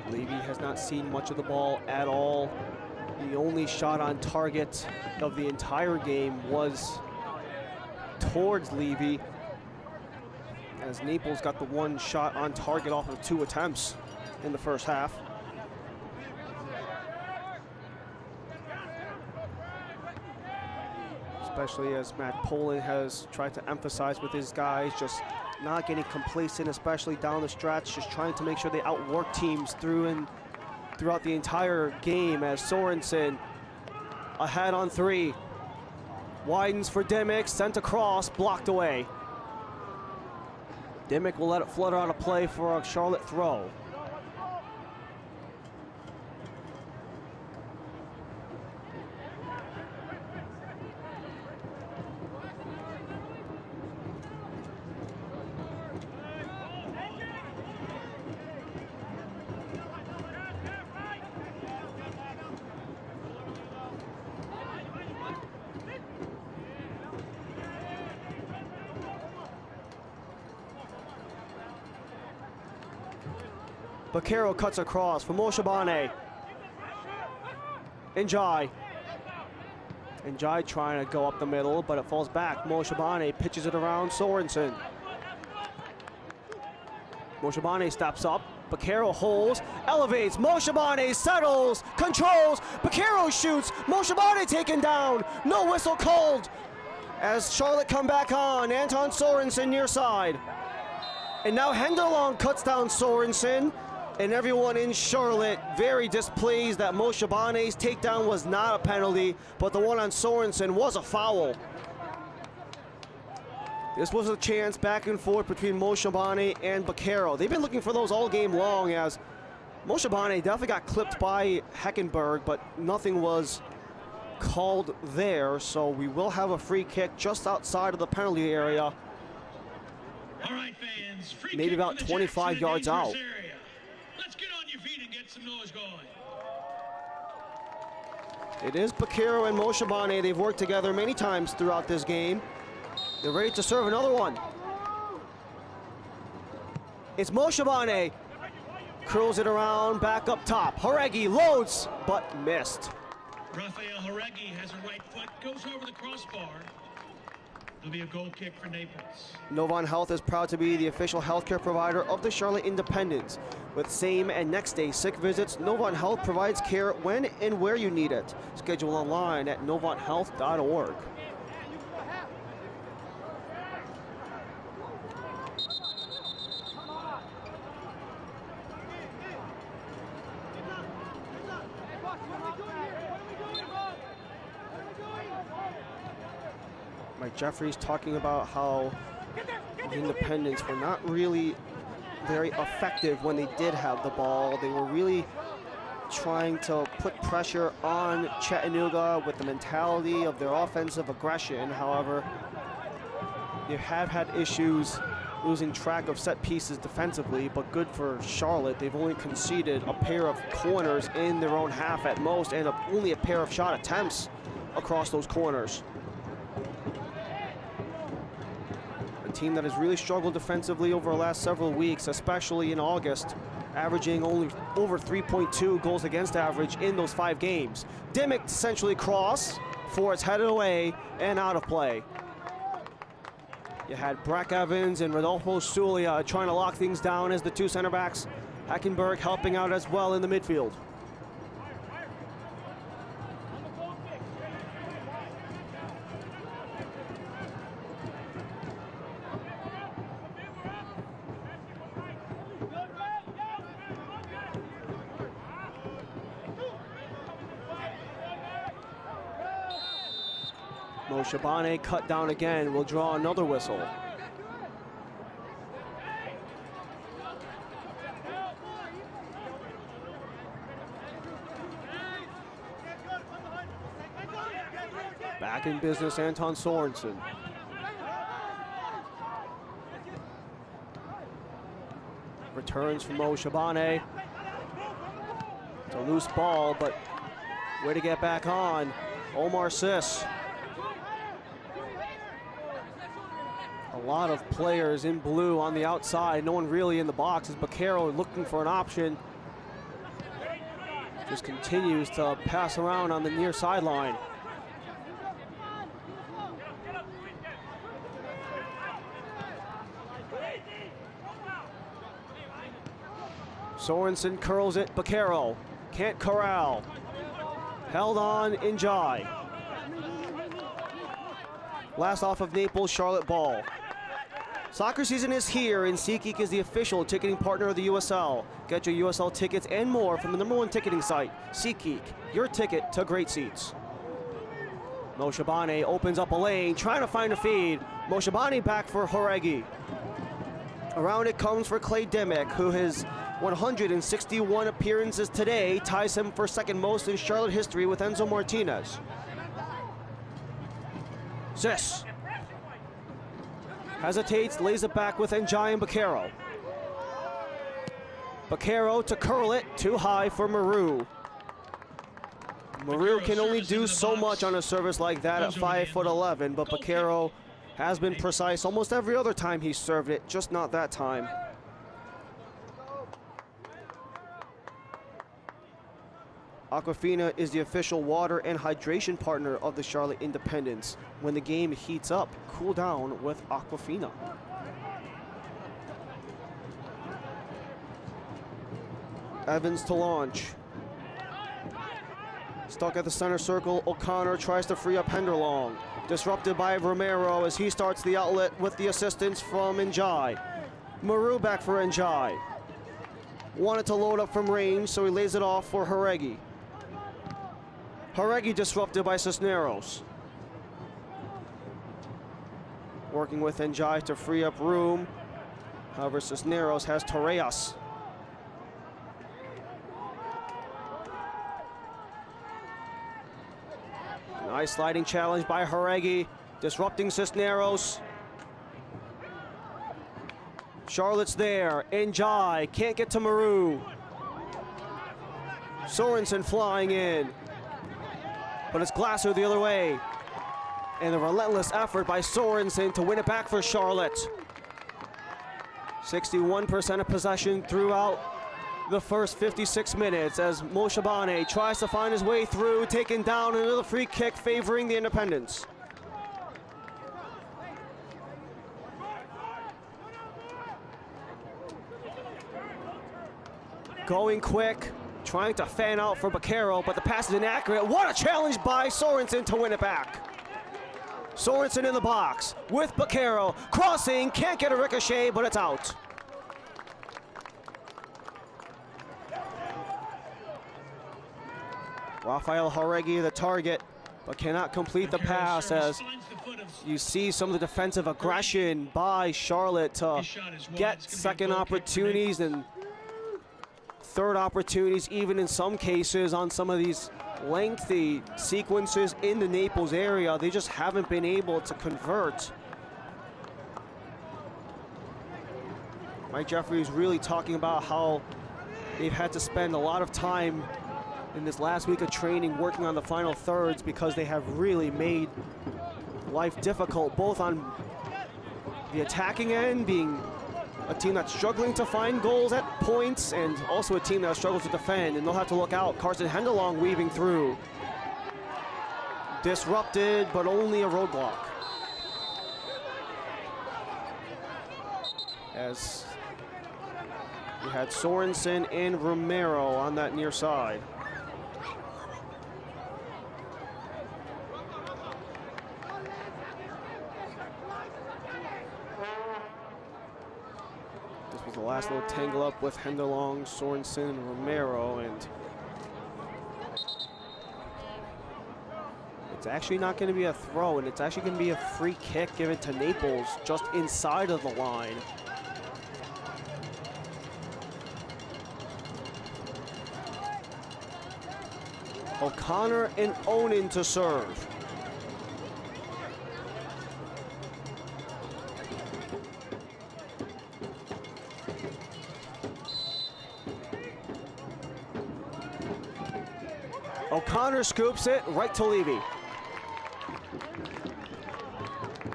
Levy has not seen much of the ball at all. The only shot on target of the entire game was towards Levy, as Naples got the one shot on target off of 2 attempts in the first half. Especially as Matt Poland has tried to emphasize with his guys, just not getting complacent, especially down the stretch, just trying to make sure they outwork teams throughout the entire game, as Sorensen ahead on 3. Widens for Dimmick, sent across, blocked away. Dimmick will let it flutter out of play for a Charlotte throw. Bakero cuts across for Moshabane. Njai trying to go up the middle, but it falls back. Moshabane pitches it around Sorensen. Moshabane steps up. Bakero holds, elevates. Moshabane settles, controls. Bakero shoots. Moshabane taken down. No whistle called. As Charlotte come back on, Anton Sorensen near side. And now Henderlong cuts down Sorensen. And everyone in Charlotte very displeased that Moshabane's takedown was not a penalty, but the one on Sorensen was a foul. This was a chance back and forth between Moshabane and Bakero. They've been looking for those all game long, as Moshabane definitely got clipped by Heckenberg, but nothing was called there. So we will have a free kick just outside of the penalty area. All right, fans, free maybe kick about 25 yards out. Let's get on your feet and get some noise going. It is Bakero and Moshabane. They've worked together many times throughout this game. They're ready to serve another one. It's Moshabane. Curls it around, back up top. Horegi loads, but missed. Rafael Horegi has a right foot, goes over the crossbar. There'll be a goal kick for Naples. Novant Health is proud to be the official healthcare provider of the Charlotte Independents. With same and next day sick visits, Novant Health provides care when and where you need it. Schedule online at novanthealth.org. Mike Jeffries talking about how the Independents were not really very effective when they did have the ball. They were really trying to put pressure on Chattanooga with the mentality of their offensive aggression. However, they have had issues losing track of set pieces defensively, but good for Charlotte. They've only conceded a pair of corners in their own half at most, and only a pair of shot attempts across those corners. A team that has really struggled defensively over the last several weeks, especially in August, averaging only over 3.2 goals against average in those 5 games. Dimmick essentially cross, for it's headed away and out of play. You had Breck Evans and Rodolfo Sulia trying to lock things down as the 2 center backs. Heckenberg helping out as well in the midfield. Moshabane cut down again, will draw another whistle. Back in business, Anton Sorensen. Returns from Mo Shabane. It's a loose ball, but way to get back on. Omar Sis. A lot of players in blue on the outside. No one really in the box as Baquero looking for an option. Just continues to pass around on the near sideline. Sorensen curls it, Baquero can't corral. Held on, Njai. Last off of Naples, Charlotte ball. Soccer season is here, and SeatGeek is the official ticketing partner of the USL. Get your USL tickets and more from the #1 ticketing site, SeatGeek, your ticket to great seats. Mo Shabane opens up a lane, trying to find a feed. Mo Shabane back for Horegi. Around it comes for Clay Dimick, who has 161 appearances today, ties him for second most in Charlotte history with Enzo Martinez. Sis hesitates, lays it back with Njai and Baquero. Baquero to curl it, too high for Maru. Maru can only do so much on a service like that at 5'11", but Baquero has been precise almost every other time he served it, just not that time. Aquafina is the official water and hydration partner of the Charlotte Independents. When the game heats up, cool down with Aquafina. Evans to launch. Stuck at the center circle, O'Connor tries to free up Henderlong. Disrupted by Romero as he starts the outlet with the assistance from Njai. Maru back for Njai. Wanted to load up from range, so he lays it off for Horegi. Horegi disrupted by Cisneros. Working with Njai to free up room. However, Cisneros has Torreas. Nice sliding challenge by Horegi, disrupting Cisneros. Charlotte's there, Njai can't get to Maru. Sorensen flying in, but it's Glasser the other way. And a relentless effort by Sorensen to win it back for Charlotte. 61% of possession throughout the first 56 minutes as Mo Shabane tries to find his way through, taken down, another free kick favoring the Independents. Going quick, trying to fan out for Baquero, but the pass is inaccurate. What a challenge by Sorensen to win it back. Sorensen in the box with Baquero, crossing, can't get a ricochet, but it's out. Rafael Horegi the target, but cannot complete the pass as you see some of the defensive aggression by Charlotte to get second opportunities and third opportunities, even in some cases on some of these lengthy sequences in the Naples area. They just haven't been able to convert. Mike Jeffries really talking about how they've had to spend a lot of time in this last week of training working on the final thirds because they have really made life difficult, both on the attacking end, being a team that's struggling to find goals at points, and also a team that struggles to defend, and they'll have to look out. Carson Henderlong weaving through. Disrupted, but only a roadblock. As you had Sorensen and Romero on that near side. The last little tangle up with Henderlong, Sorensen, and Romero, and it's actually not going to be a throw, and it's actually going to be a free kick given to Naples just inside of the line. O'Connor and Onan to serve. O'Connor scoops it right to Levy.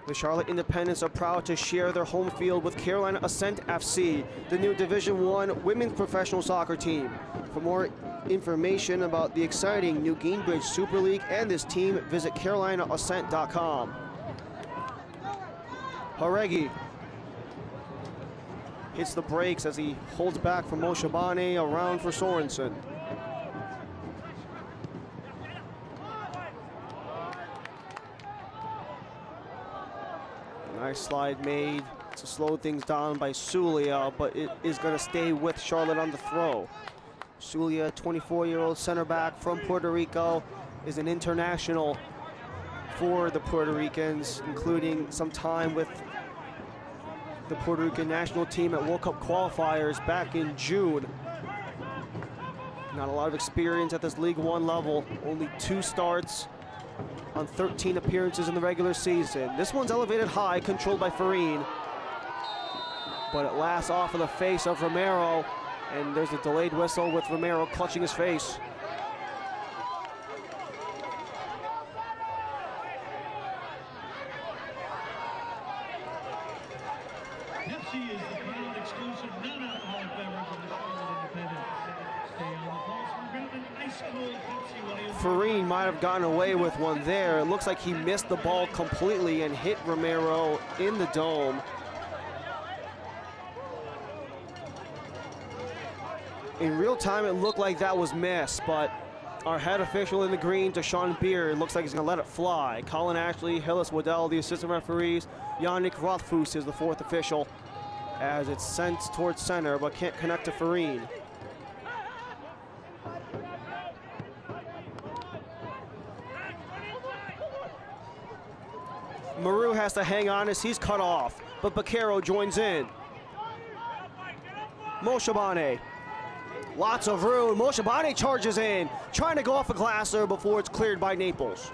The Charlotte Independents are proud to share their home field with Carolina Ascent FC, the new Division I women's professional soccer team. For more information about the exciting new Gainbridge Super League and this team, visit carolinaascent.com. Haregi hits the brakes as he holds back from Moshabane, around for Sorensen. Nice slide made to slow things down by Sulia, but it is going to stay with Charlotte on the throw. Sulia, 24-year-old center back from Puerto Rico, is an international for the Puerto Ricans, including some time with the Puerto Rican national team at World Cup qualifiers back in June. Not a lot of experience at this League One level, only 2 starts on 13 appearances in the regular season. This one's elevated high, controlled by Farine, but it lasts off of the face of Romero, and there's a delayed whistle with Romero clutching his face. Pepsi is the proud exclusive non-alcoholic beverage of the Charlotte Independent. Stay on the pulse and grab an ice cold Pepsi while you... Farine might have gotten away with one there. It looks like he missed the ball completely and hit Romero in the dome. In real time, it looked like that was missed, but our head official in the green, Deshaun Beard, looks like he's gonna let it fly. Colin Ashley, Hillis Waddell, the assistant referees. Yannick Rothfuss is the 4th official, as it's sent towards center, but can't connect to Farine. Maru has to hang on as he's cut off, but Baquero joins in. Moshabane. Lots of room. Moshabane charges in, trying to go off a Glasser before it's cleared by Naples.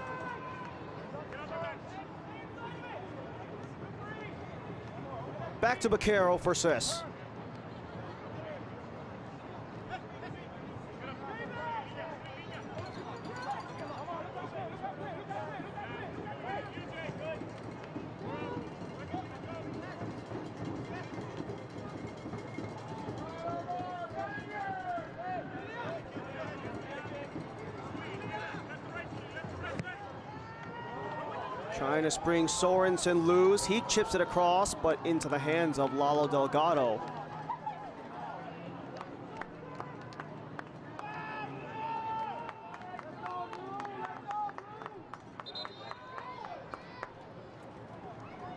Back to Baquero for Sis. Trying to spring Sorensen loose. He chips it across, but into the hands of Lalo Delgado.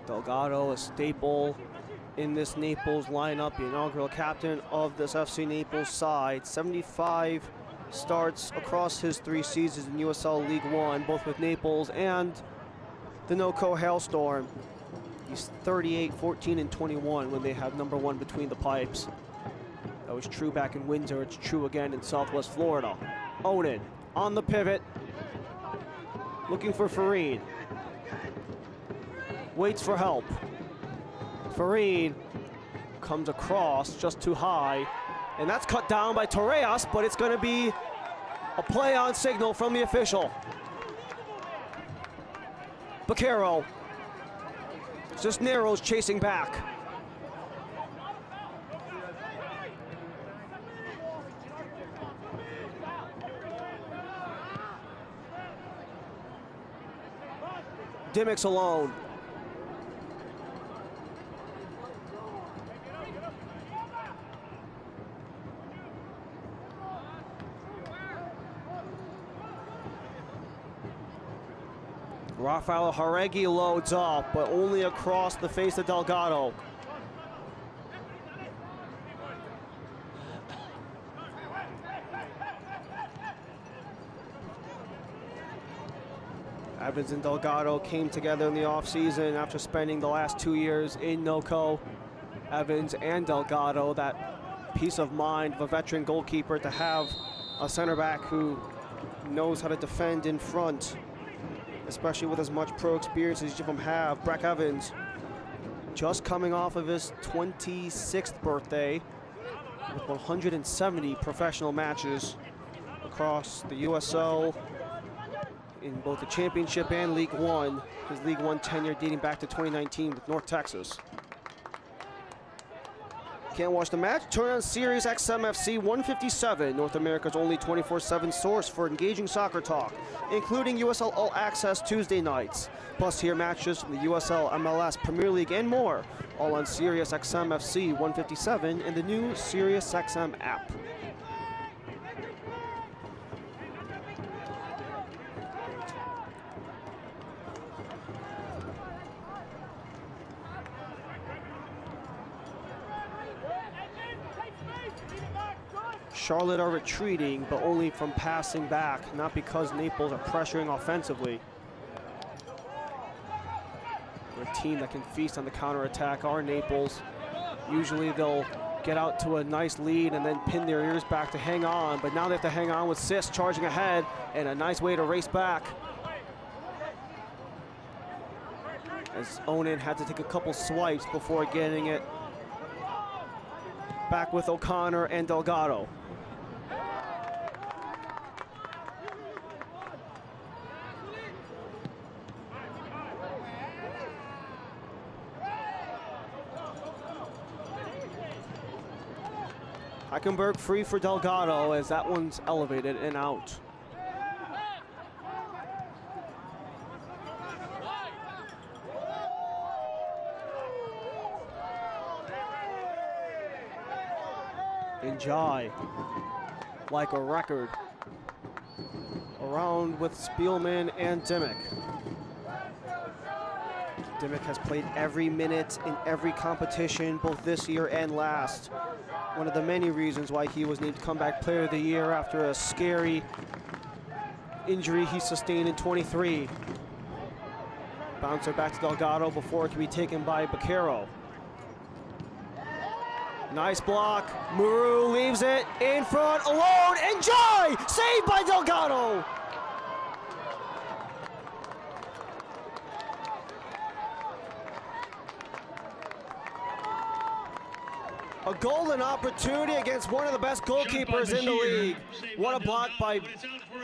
Delgado, a staple in this Naples lineup, the inaugural captain of this FC Naples side. 75 starts across his 3 seasons in USL League One, both with Naples and the NOCO Hailstorm. He's 38, 14, and 21 when they have #1 between the pipes. That was true back in Windsor. It's true again in Southwest Florida. Onan on the pivot, looking for Farine. Waits for help. Farine comes across just too high, and that's cut down by Torreas, but it's going to be a play on signal from the official. Baquero. Cisneros chasing back. Dimmick's alone. Rafael Haregi loads up, but only across the face of Delgado. Evans and Delgado came together in the offseason after spending the last 2 years in NOCO. Evans and Delgado, that peace of mind of a veteran goalkeeper to have a center back who knows how to defend in front, especially with as much pro experience as each of them have. Breck Evans, just coming off of his 26th birthday with 170 professional matches across the USL in both the Championship and League One. His League One tenure dating back to 2019 with North Texas. Can't watch the match? Turn on Sirius XM FC 157, North America's only 24/7 source for engaging soccer talk, including USL All Access Tuesday nights. Plus hear matches from the USL, MLS, Premier League, and more, all on Sirius XM FC 157 and the new Sirius XM app. Charlotte are retreating, but only from passing back, not because Naples are pressuring offensively. They're a team that can feast on the counterattack are Naples. Usually they'll get out to a nice lead and then pin their ears back to hang on, but now they have to hang on with Sis charging ahead, and a nice way to race back. As Onan had to take a couple swipes before getting it back with O'Connor and Delgado. Hackenberg free for Delgado as that one's elevated and out. Njai, like a record, around with Spielman and Dimmick. Dimmick has played every minute in every competition, both this year and last. One of the many reasons why he was named Comeback Player of the Year after a scary injury he sustained in 23. Bouncer back to Delgado before it can be taken by Baquero. Nice block. Muru leaves it in front alone. Njai saved by Delgado. A golden opportunity against one of the best goalkeepers in the league. What a block by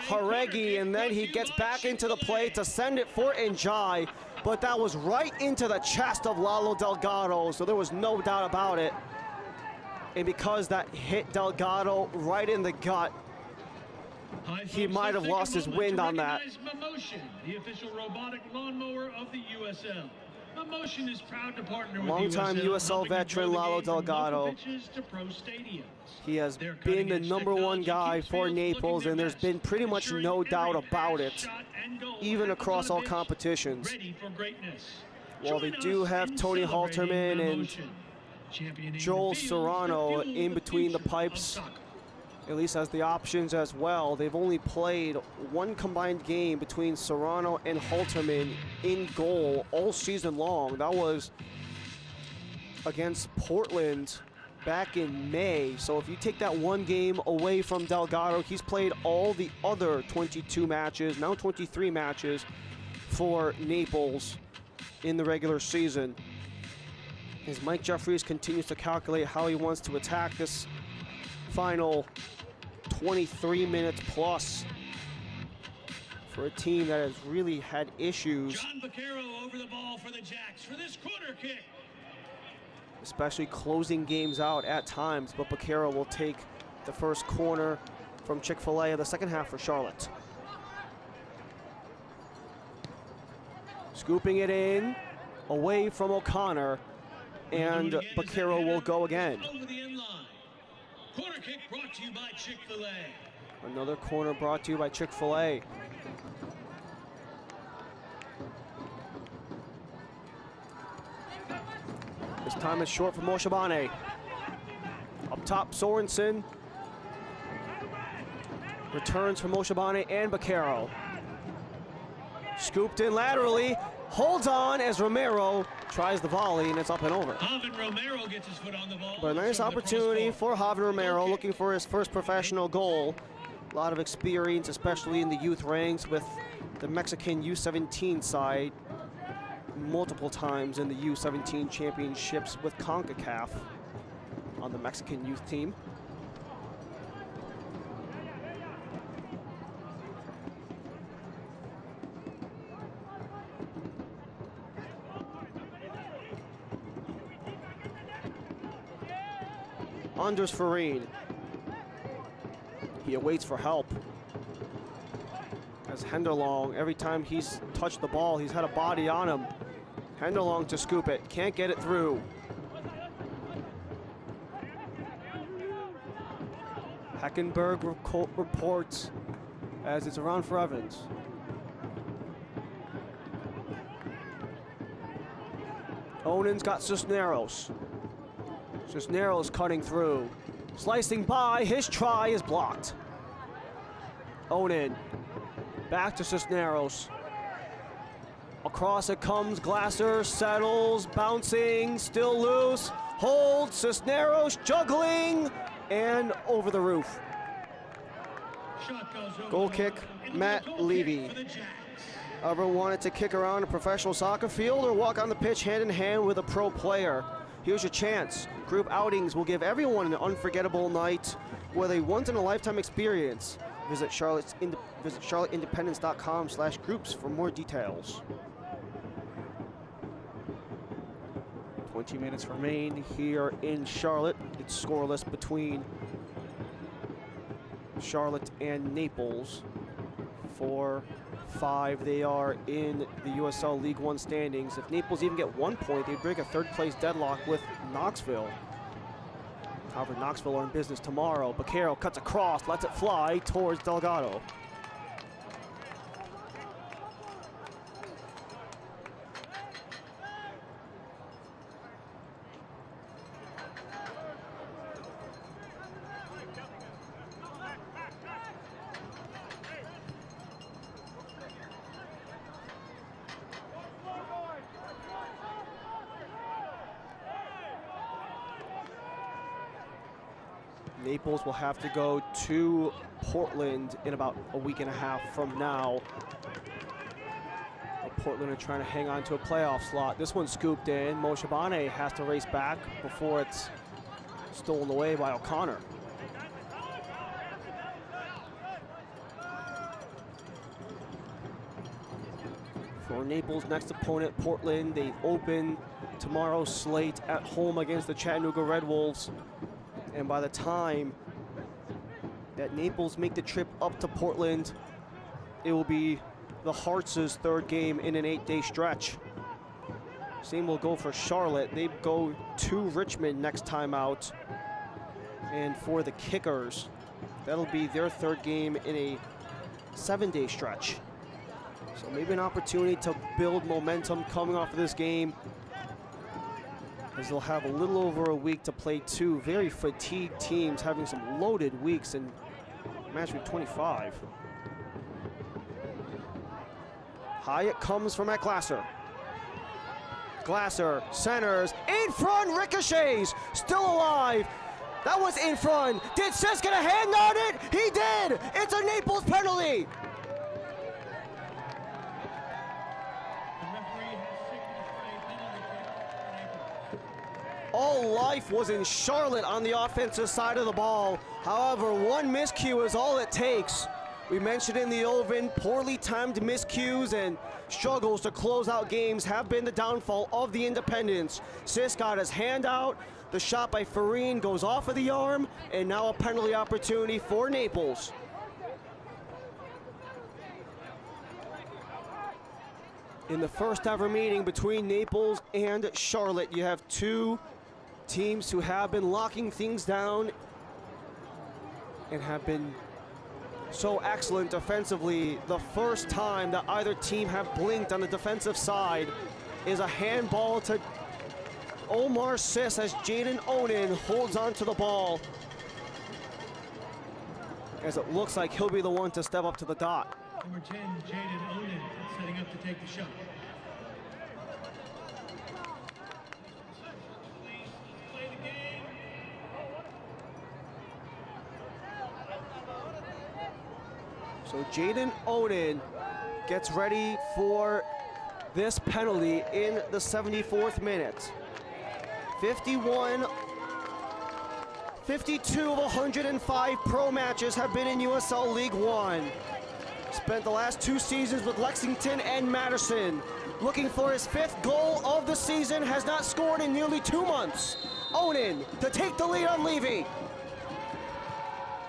Haregi, and then he gets back into the play to send it for Njai, but that was right into the chest of Lalo Delgado, so there was no doubt about it. And because that hit Delgado right in the gut, he might have lost his wind on that. Motion, the official robotic lawnmower of the USL. Motion is proud to partner with Longtime USL veteran Lalo Delgado. He has been the #1 guy for Naples, and there's been pretty much no doubt about it, even across all competitions. While they do have Tony Halterman and Joel Serrano in between the pipes, at least as the options as well, they've only played one combined game between Serrano and Halterman in goal all season long. That was against Portland back in May. So if you take that one game away from Delgado, he's played all the other 22 matches, now 23 matches for Naples in the regular season. As Mike Jeffries continues to calculate how he wants to attack this final 23 minutes plus for a team that has really had issues. John Baquero over the ball for the Jacks for this corner kick. Especially closing games out at times, but Baquero will take the first corner from Chick-fil-A of the second half for Charlotte. Scooping it in, away from O'Connor, and Baquero will go again. Over the end line. Corner kick brought to you by Chick-fil-A. Another corner brought to you by Chick-fil-A. This time it's short for Moshabane. Up top, Sorensen. Returns for Moshabane and Baquero. Scooped in laterally. Holds on as Romero tries the volley, and it's up and over. Javier Romero gets his foot on the ball. But a nice opportunity for Javier Romero, looking for his first professional goal. A lot of experience, especially in the youth ranks with the Mexican U17 side. Multiple times in the U17 championships with CONCACAF on the Mexican youth team. Anders Farine. He awaits for help. As Henderlong, every time he's touched the ball, he's had a body on him. Henderlong to scoop it, can't get it through. Heckenberg reports as it's around for Evans. Onan's got Cisneros. Cisneros cutting through. Slicing by, his try is blocked. Onan, back to Cisneros. Across it comes, Glasser, settles, bouncing, still loose. Holds, Cisneros juggling, and over the roof. Goal kick, Matt Levy. Ever wanted to kick around a professional soccer field or walk on the pitch hand in hand with a pro player? Here's your chance. Group outings will give everyone an unforgettable night with a once-in-a-lifetime experience. Visit charlotteindependence.com/groups for more details. 20 minutes remain here in Charlotte. It's scoreless between Charlotte and Naples. 4-5, they are in the USL League One standings. If Naples even get 1 point, they'd break a third-place deadlock with Knoxville. However, Knoxville are in business tomorrow. Baquero cuts across, lets it fly towards Delgado. Naples will have to go to Portland in about a week and a half from now. Portland are trying to hang on to a playoff slot. This one's scooped in. Moshabane has to race back before it's stolen away by O'Connor. For Naples' next opponent, Portland, they open tomorrow's slate at home against the Chattanooga Red Wolves. And by the time that Naples make the trip up to Portland, it will be the Hearts' third game in an 8-day stretch. Same will go for Charlotte. They go to Richmond next time out. And for the Kickers, that'll be their third game in a 7-day stretch. So maybe an opportunity to build momentum coming off of this game, as they'll have a little over a week to play two very fatigued teams having some loaded weeks in match week 25. High it comes from Matt Glasser. Glasser centers, in front, ricochets, still alive. That was in front. Did Sis get a hand on it? He did. It's a Naples penalty. All life was in Charlotte on the offensive side of the ball. However, one miscue is all it takes. We mentioned in the Oven, poorly timed miscues and struggles to close out games have been the downfall of the Independents. Sis got his hand out. The shot by Farine goes off of the arm, and now a penalty opportunity for Naples. In the first ever meeting between Naples and Charlotte, you have two teams who have been locking things down and have been so excellent defensively. The first time that either team have blinked on the defensive side is a handball to Omar Sis as Jaden Onan holds on to the ball, as it looks like he'll be the one to step up to the dot. Number 10, Jaden Onan, setting up to take the shot. So Jaden Onan gets ready for this penalty in the 74th minute. 52 of 105 pro matches have been in USL League One. Spent the last 2 seasons with Lexington and Madison. Looking for his 5th goal of the season, has not scored in nearly 2 months. Onan to take the lead on Levy.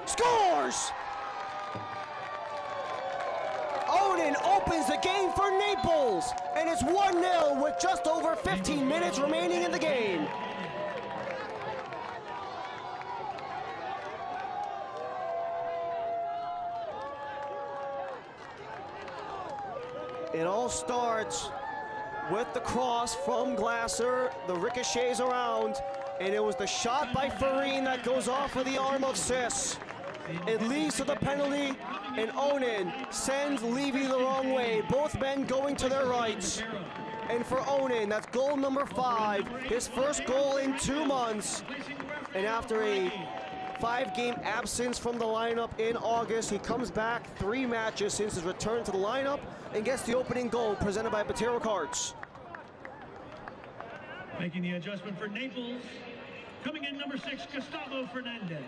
Scores! Onan opens the game for Naples, and it's 1-0 with just over 15 minutes remaining in the game. It all starts with the cross from Glasser, the ricochets around, and it was the shot by Farine that goes off of the arm of Sis. It leads to the penalty, and Onan sends Levy the wrong way, both men going to their rights. And for Onan, that's goal number 5, his first goal in 2 months. And after a 5-game absence from the lineup in August, he comes back 3 matches since his return to the lineup and gets the opening goal presented by Botero Cards. Making the adjustment for Naples, coming in number 6, Gustavo Fernandez.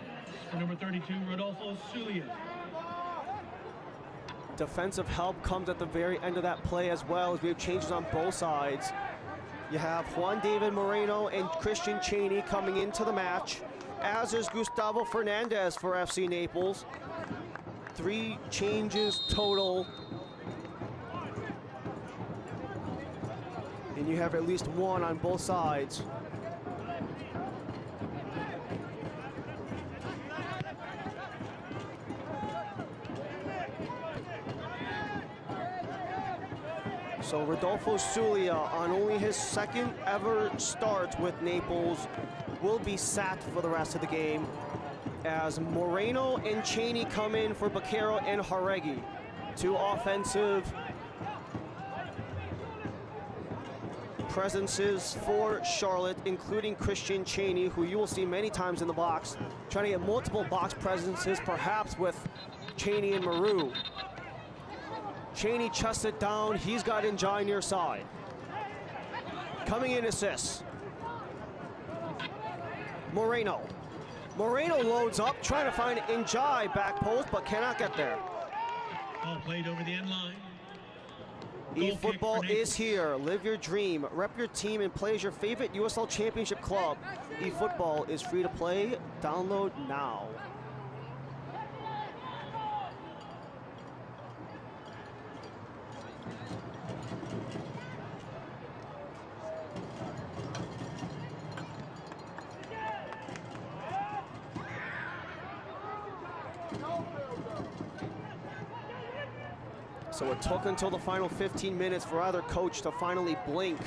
For number 32, Rodolfo Sulia. Defensive help comes at the very end of that play as well, as we have changes on both sides. You have Juan David Moreno and Christian Cheney coming into the match, as is Gustavo Fernandez for FC Naples. 3 changes total. And you have at least 1 on both sides. So Rodolfo Sulia, on only his 2nd ever start with Naples, will be sat for the rest of the game, as Moreno and Cheney come in for Baquero and Jauregui. 2 offensive presences for Charlotte, including Christian Cheney, who you will see many times in the box, trying to get multiple box presences, perhaps with Cheney and Maru. Cheney chests it down, he's got Njai near side. Coming in assists. Moreno. Moreno loads up, trying to find Njai back post, but cannot get there. Ball played over the end line. eFootball is here. Live your dream. Rep your team and play as your favorite USL Championship club. eFootball is free to play. Download now. So it took until the final 15 minutes for either coach to finally blink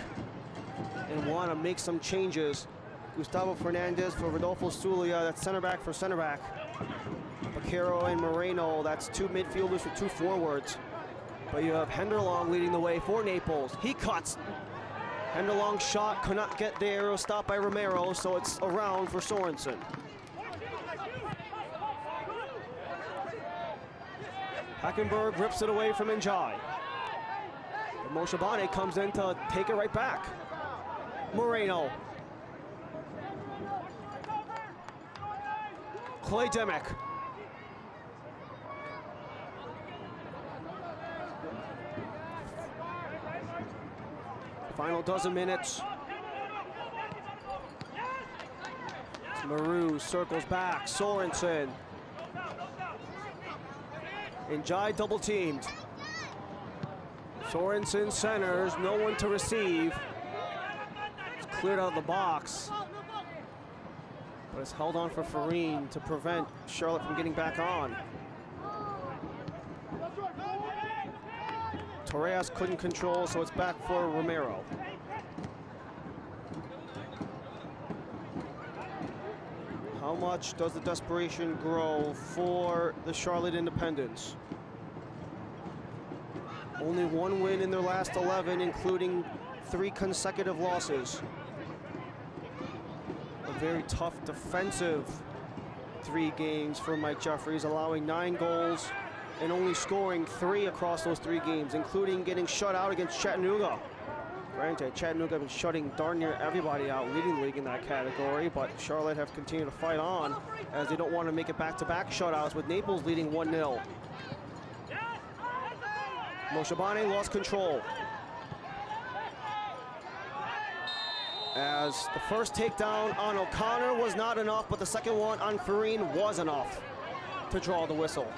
and want to make some changes. Gustavo Fernandez for Rodolfo Sulia, that's center back for center back. Baquero and Moreno, that's 2 midfielders for 2 forwards. But you have Henderlong leading the way for Naples. He cuts. Henderlong's shot could not get there, it was stopped by Romero, so it's around for Sorensen. Hackenberg rips it away from Njai. Moshabane comes in to take it right back. Moreno. Clay Demick. Final dozen minutes. Maru circles back, Sorensen. Njai double teamed. Sorensen centers, no one to receive. It's cleared out of the box. But it's held on for Farine to prevent Charlotte from getting back on. Torres couldn't control, so it's back for Romero. How much does the desperation grow for the Charlotte Independents? Only 1 win in their last 11, including 3 consecutive losses. A very tough defensive 3 games for Mike Jeffries, allowing 9 goals and only scoring 3 across those 3 games, including getting shut out against Chattanooga. Granted, Chattanooga have been shutting darn near everybody out, leading the league in that category, but Charlotte have continued to fight on as they don't want to make it back-to-back shutouts, with Naples leading 1-0. Moshabane lost control. As the first takedown on O'Connor was not enough, but the second one on Farine was enough to draw the whistle.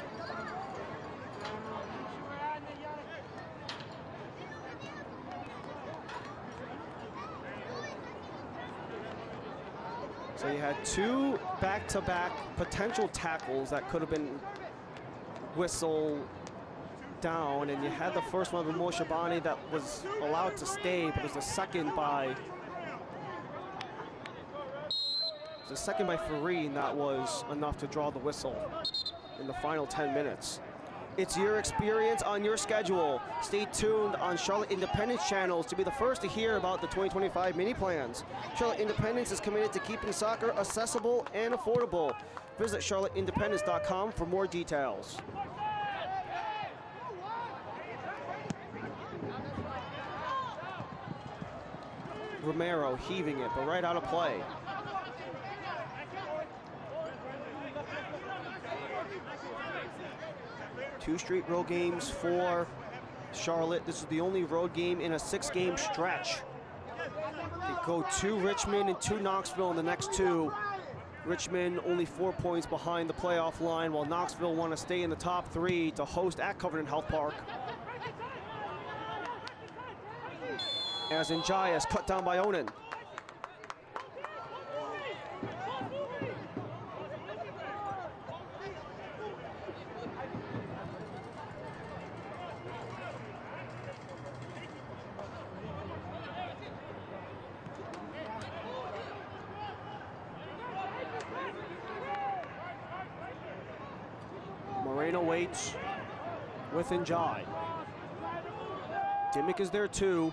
So you had two back-to-back potential tackles that could have been whistle down, and you had the first one with Moshe Bani that was allowed to stay, but there's a second by Farine that was enough to draw the whistle in the final 10 minutes. It's your experience on your schedule. Stay tuned on Charlotte Independence channels to be the first to hear about the 2025 mini plans. Charlotte Independence is committed to keeping soccer accessible and affordable. Visit charlotteindependence.com for more details. Romero heaving it, but right out of play. Two straight road games for Charlotte. This is the only road game in a 6-game stretch. They go to Richmond and to Knoxville in the next two. Richmond only 4 points behind the playoff line, while Knoxville want to stay in the top 3 to host at Covenant Health Park. As Njai is cut down by Onan. Moreno waits with Njai. Dimmick is there too.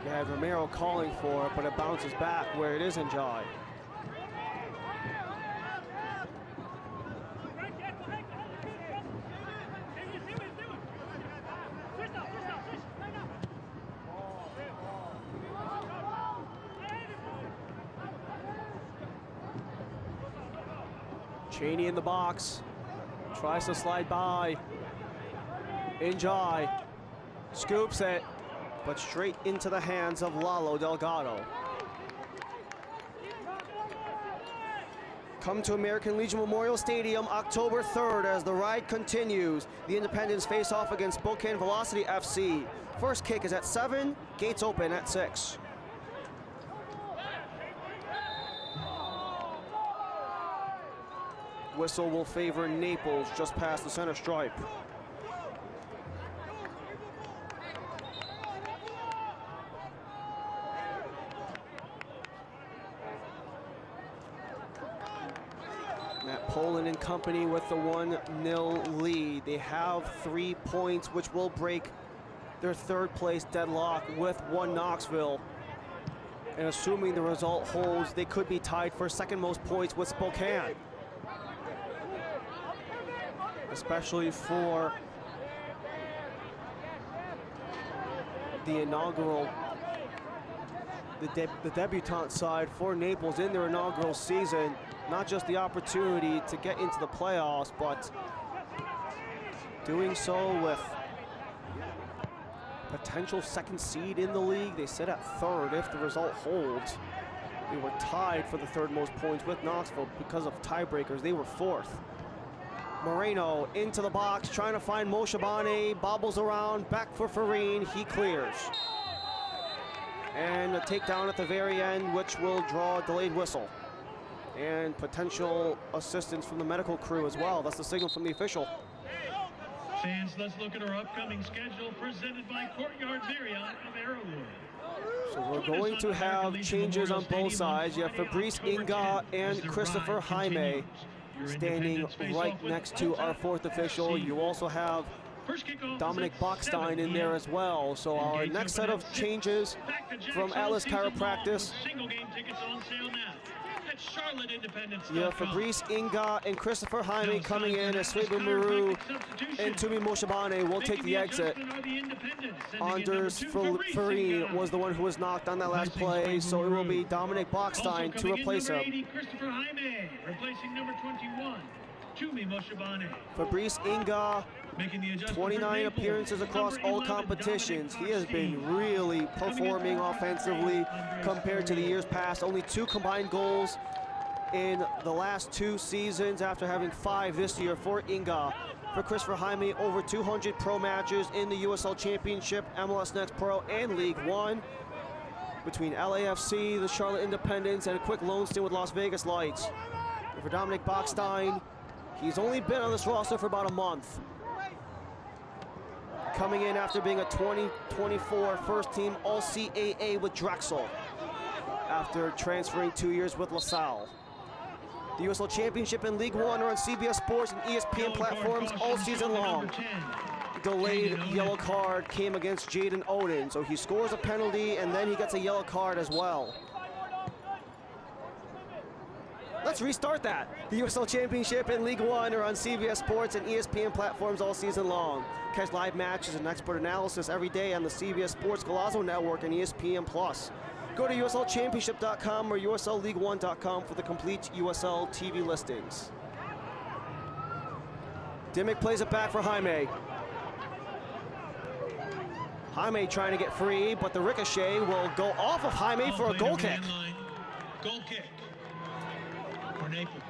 You had Romero calling for it, but it bounces back where it is Njai. Cheney in the box, tries to slide by. Njai scoops it, but straight into the hands of Lalo Delgado. Come to American Legion Memorial Stadium October 3rd as the ride continues. The Independents face off against Spokane Velocity FC. First kick is at 7, gates open at 6. Whistle will favor Naples just past the center stripe. Matt Poland and company with the 1-0 lead. They have 3 points, which will break their third place deadlock with Knoxville. And assuming the result holds, they could be tied for second most points with Spokane. Especially for the inaugural, the debutante side for Naples in their inaugural season. Not just the opportunity to get into the playoffs, but doing so with potential second seed in the league. They sit at third if the result holds. They were tied for the third most points with Knoxville because of tiebreakers. They were fourth. Moreno into the box, trying to find Moshe Bani, bobbles around, back for Farine, he clears. And a takedown at the very end, which will draw a delayed whistle. And potential assistance from the medical crew as well. That's the signal from the official. Fans, let's look at our upcoming schedule presented by Courtyard Marriott of Arrowwood. So we're going to have changes on both sides. You have Fabrice Inga and Christopher Jaime standing right next to our fourth official. You also have Dominic Bachstein in there as well. So our next set of changes from Alice Chiropractic. Single game tickets on sale now at CharlotteIndependence.com. You have Fabrice Inga and Christopher Jaime coming in as Swayman Maru and Tumi Moshibane will take the exit. Anders Farine was the one who was knocked on that last play, so it will be Dominic Bachstein to replace him. Christopher Jaime replacing number 21, Tumi Moshibane. Fabrice Inga Making the adjustment 29 for Naples, appearances across number all 11, competitions. He Dominic has been Bogski. really performing offensively compared to the years past. Only 2 combined goals in the last 2 seasons after having 5 this year for Inga. For Christopher Jaime, over 200 pro matches in the USL Championship, MLS Next Pro, and League One. Between LAFC, the Charlotte Independents, and a quick loan stint with Las Vegas Lights. And for Dominic Bogstein, he's only been on this roster for about a month. Coming in after being a 2024 first-team All-CAA with Drexel, after transferring 2 years with LaSalle. The USL Championship and League One are on CBS Sports and ESPN platforms all season long. Delayed yellow card came against Jaden Oden, so he scores a penalty and then he gets a yellow card as well. Let's restart that. The USL Championship and League One are on CBS Sports and ESPN platforms all season long. Catch live matches and expert analysis every day on the CBS Sports Golazo Network and ESPN+. Go to USLChampionship.com or USLLeague1.com for the complete USL TV listings. Dimmick plays it back for Jaime. Jaime trying to get free, but the ricochet will go off of Jaime for a goal kick. Goal kick for Naples.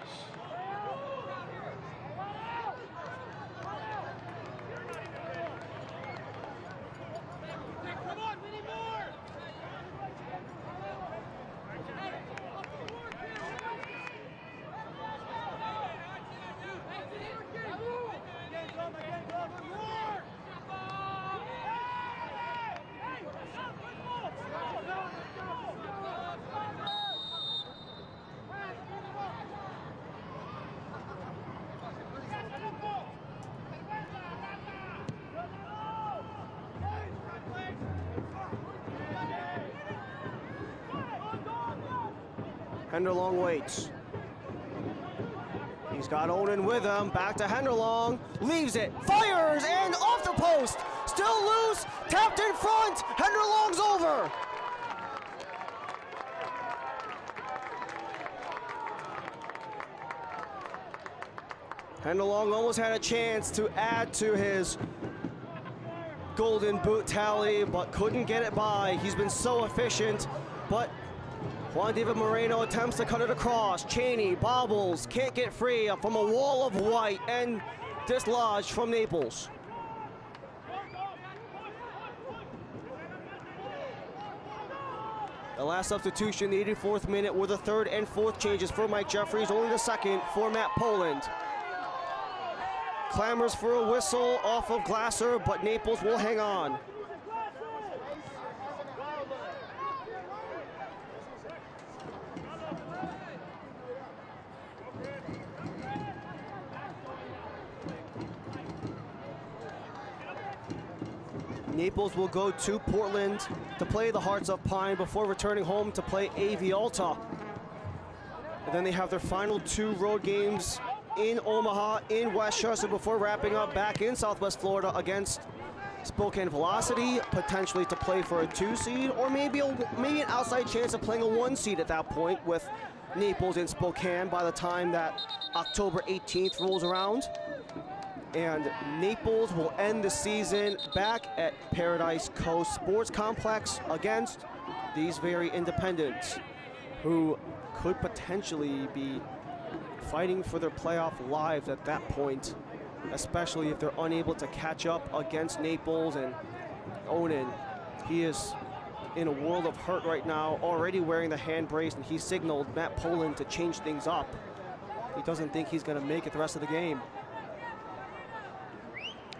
Henderlong waits. He's got Oden with him. Back to Henderlong. Leaves it. Fires and off the post. Still loose. Tapped in front. Henderlong's over. Henderlong almost had a chance to add to his golden boot tally, but couldn't get it by. He's been so efficient, but Juan David Moreno attempts to cut it across. Cheney bobbles, can't get free from a wall of white and dislodged from Naples. The last substitution, the 84th minute, were the 3rd and 4th changes for Mike Jeffries, only the 2nd for Matt Poland. Clamors for a whistle off of Glasser, but Naples will hang on. Naples will go to Portland to play the Hearts of Pine before returning home to play AV Alta. And then they have their final 2 road games in Omaha, in Westchester, before wrapping up back in Southwest Florida against Spokane Velocity, potentially to play for a 2 seed, or maybe an outside chance of playing a 1 seed at that point with Naples and Spokane by the time that October 18th rolls around. And Naples will end the season back at Paradise Coast Sports Complex against these very Independents, who could potentially be fighting for their playoff lives at that point, especially if they're unable to catch up against Naples. And Oden, he is in a world of hurt right now, already wearing the hand brace, and he signaled Matt Poland to change things up. He doesn't think he's going to make it the rest of the game.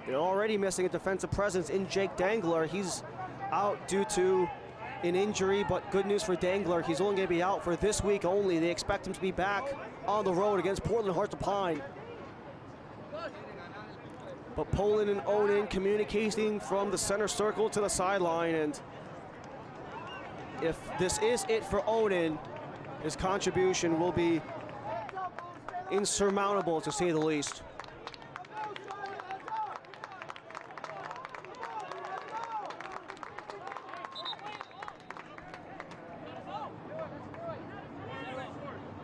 They're already missing a defensive presence in Jake Dangler. He's out due to an injury, but good news for Dangler. He's only going to be out for this week only. They expect him to be back on the road against Portland Hearts of Pine. But Poland and Oden communicating from the center circle to the sideline, and if this is it for Oden, his contribution will be insurmountable, to say the least.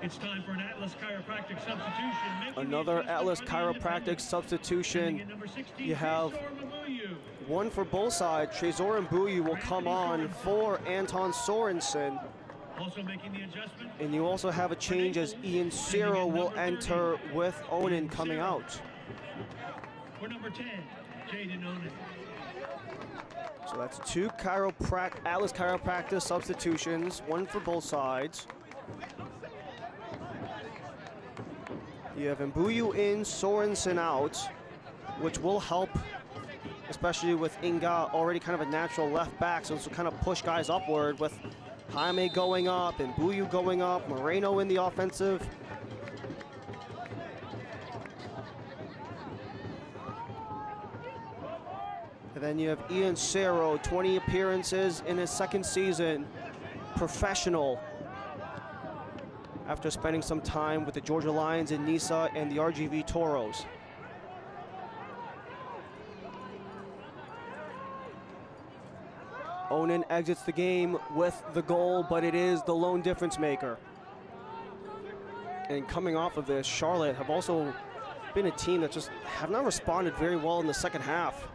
It's time for an Atlas chiropractic substitution. Another Atlas chiropractic substitution. You have one for both sides. Trezor Mbuyu will come on for Anton Sorensen. Also making the adjustment. And you also have a change as Ian Ciro will enter with Onan coming out. For number 10, Jaden Onan. So that's two Atlas chiropractic substitutions, one for both sides. You have Mbuyu in, Sorensen out, which will help, especially with Inga already kind of a natural left back, so this will kind of push guys upward with Jaime going up and Mbuyu going up, Moreno in the offensive. And then you have Ian Ciro, 20 appearances in his second season, professional, after spending some time with the Georgia Lions in Nisa and the RGV Toros. Onan exits the game with the goal, but it is the lone difference maker. And coming off of this, Charlotte have also been a team that just have not responded very well in the second half.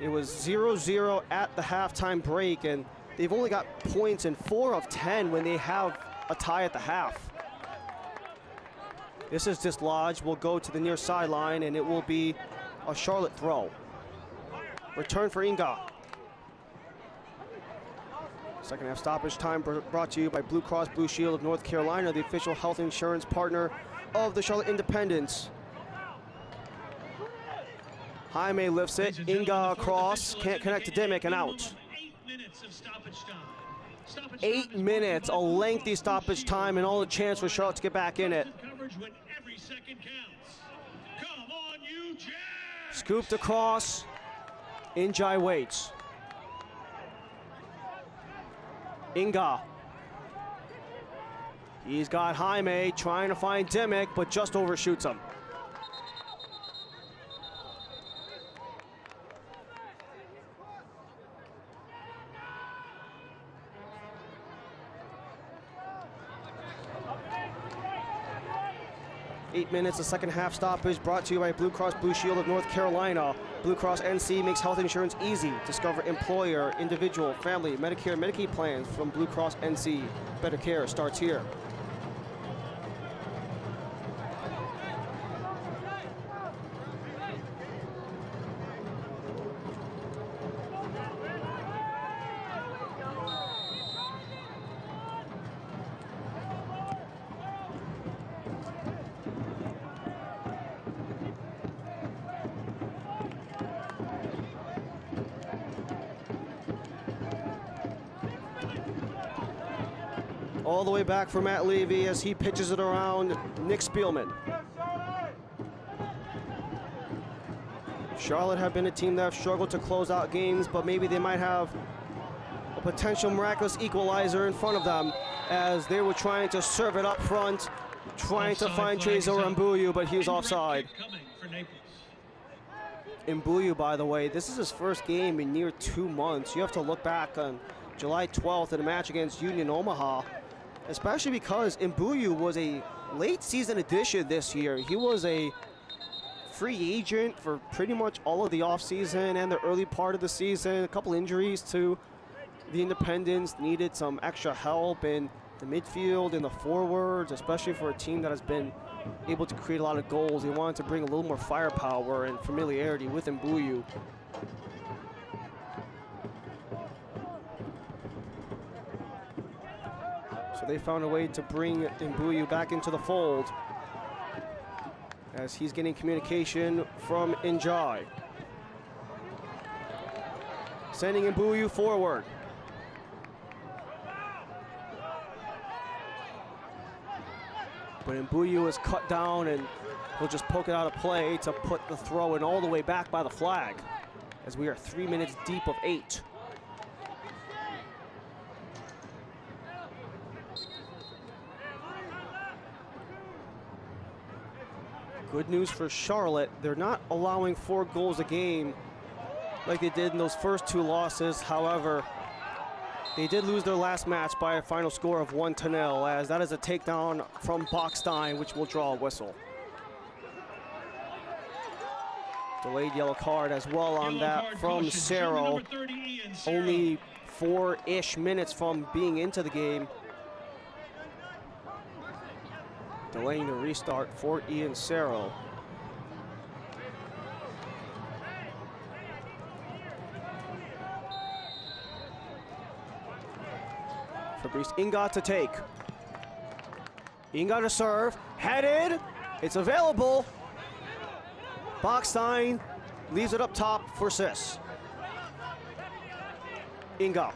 It was 0-0 at the halftime break, and they've only got points in 4 of 10 when they have a tie at the half. This is dislodged, will go to the near sideline, and it will be a Charlotte throw. Return for Inga. Second half stoppage time brought to you by Blue Cross Blue Shield of North Carolina, the official health insurance partner of the Charlotte Independents. Jaime lifts it, Inga across, can't connect to Dimmick, and out. 8 minutes of stoppage time. 8 minutes, a lengthy stoppage time, and all the chance for Charlotte to get back in it. Coverage when every second counts. Come on, you Jack! Scooped across, Injai waits. Inga. He's got Jaime trying to find Dimmick, but just overshoots him. Eight minutes, the second half stoppage brought to you by Blue Cross Blue Shield of North Carolina. Blue Cross NC makes health insurance easy. Discover employer, individual, family, Medicare, Medicaid plans from Blue Cross NC. Better care starts here. All the way back for Matt Levy as he pitches it around Nick Spielman. Charlotte have been a team that have struggled to close out games, but maybe they might have a potential miraculous equalizer in front of them as they were trying to serve it up front, trying to find Trezor Mbuyu, but he was offside. Mbuyu, by the way, this is his first game in near 2 months. You have to look back on July 12th in a match against Union Omaha, especially because Mbuyu was a late season addition this year. He was a free agent for pretty much all of the offseason and the early part of the season. A couple injuries to the Independents, needed some extra help in the midfield and the forwards, especially for a team that has been able to create a lot of goals. They wanted to bring a little more firepower and familiarity with Mbuyu. So they found a way to bring Mbuyu back into the fold as he's getting communication from Njai. Sending Mbuyu forward. But Mbuyu is cut down and he'll just poke it out of play to put the throw in all the way back by the flag as we are 3 minutes deep of 8. Good news for Charlotte, they're not allowing 4 goals a game like they did in those first 2 losses. However, They did lose their last match by a final score of 1-0, as that is a takedown from Bachstein, which will draw a whistle. Delayed yellow card as well on that from Cerro. Only 4-ish minutes from being into the game. Delaying the restart for Ian Cerro. Fabrice Inga to take. Inga to serve, headed, it's available. Bachstein leaves it up top for Sis. Inga.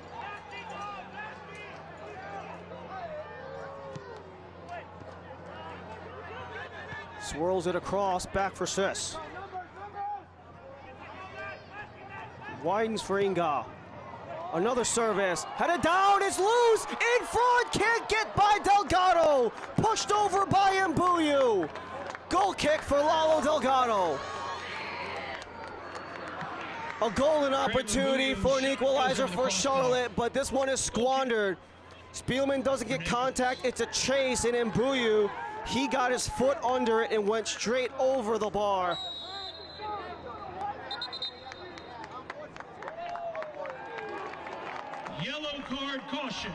Swirls it across, back for Sis. Widens for Inga. Another service, headed down, it's loose, in front, can't get by Delgado. Pushed over by Mbuyu. Goal kick for Lalo Delgado. A golden opportunity for an equalizer for Charlotte, but this one is squandered. Spielman doesn't get contact, it's a chase, and Mbuyu, he got his foot under it and went straight over the bar. Yellow card caution,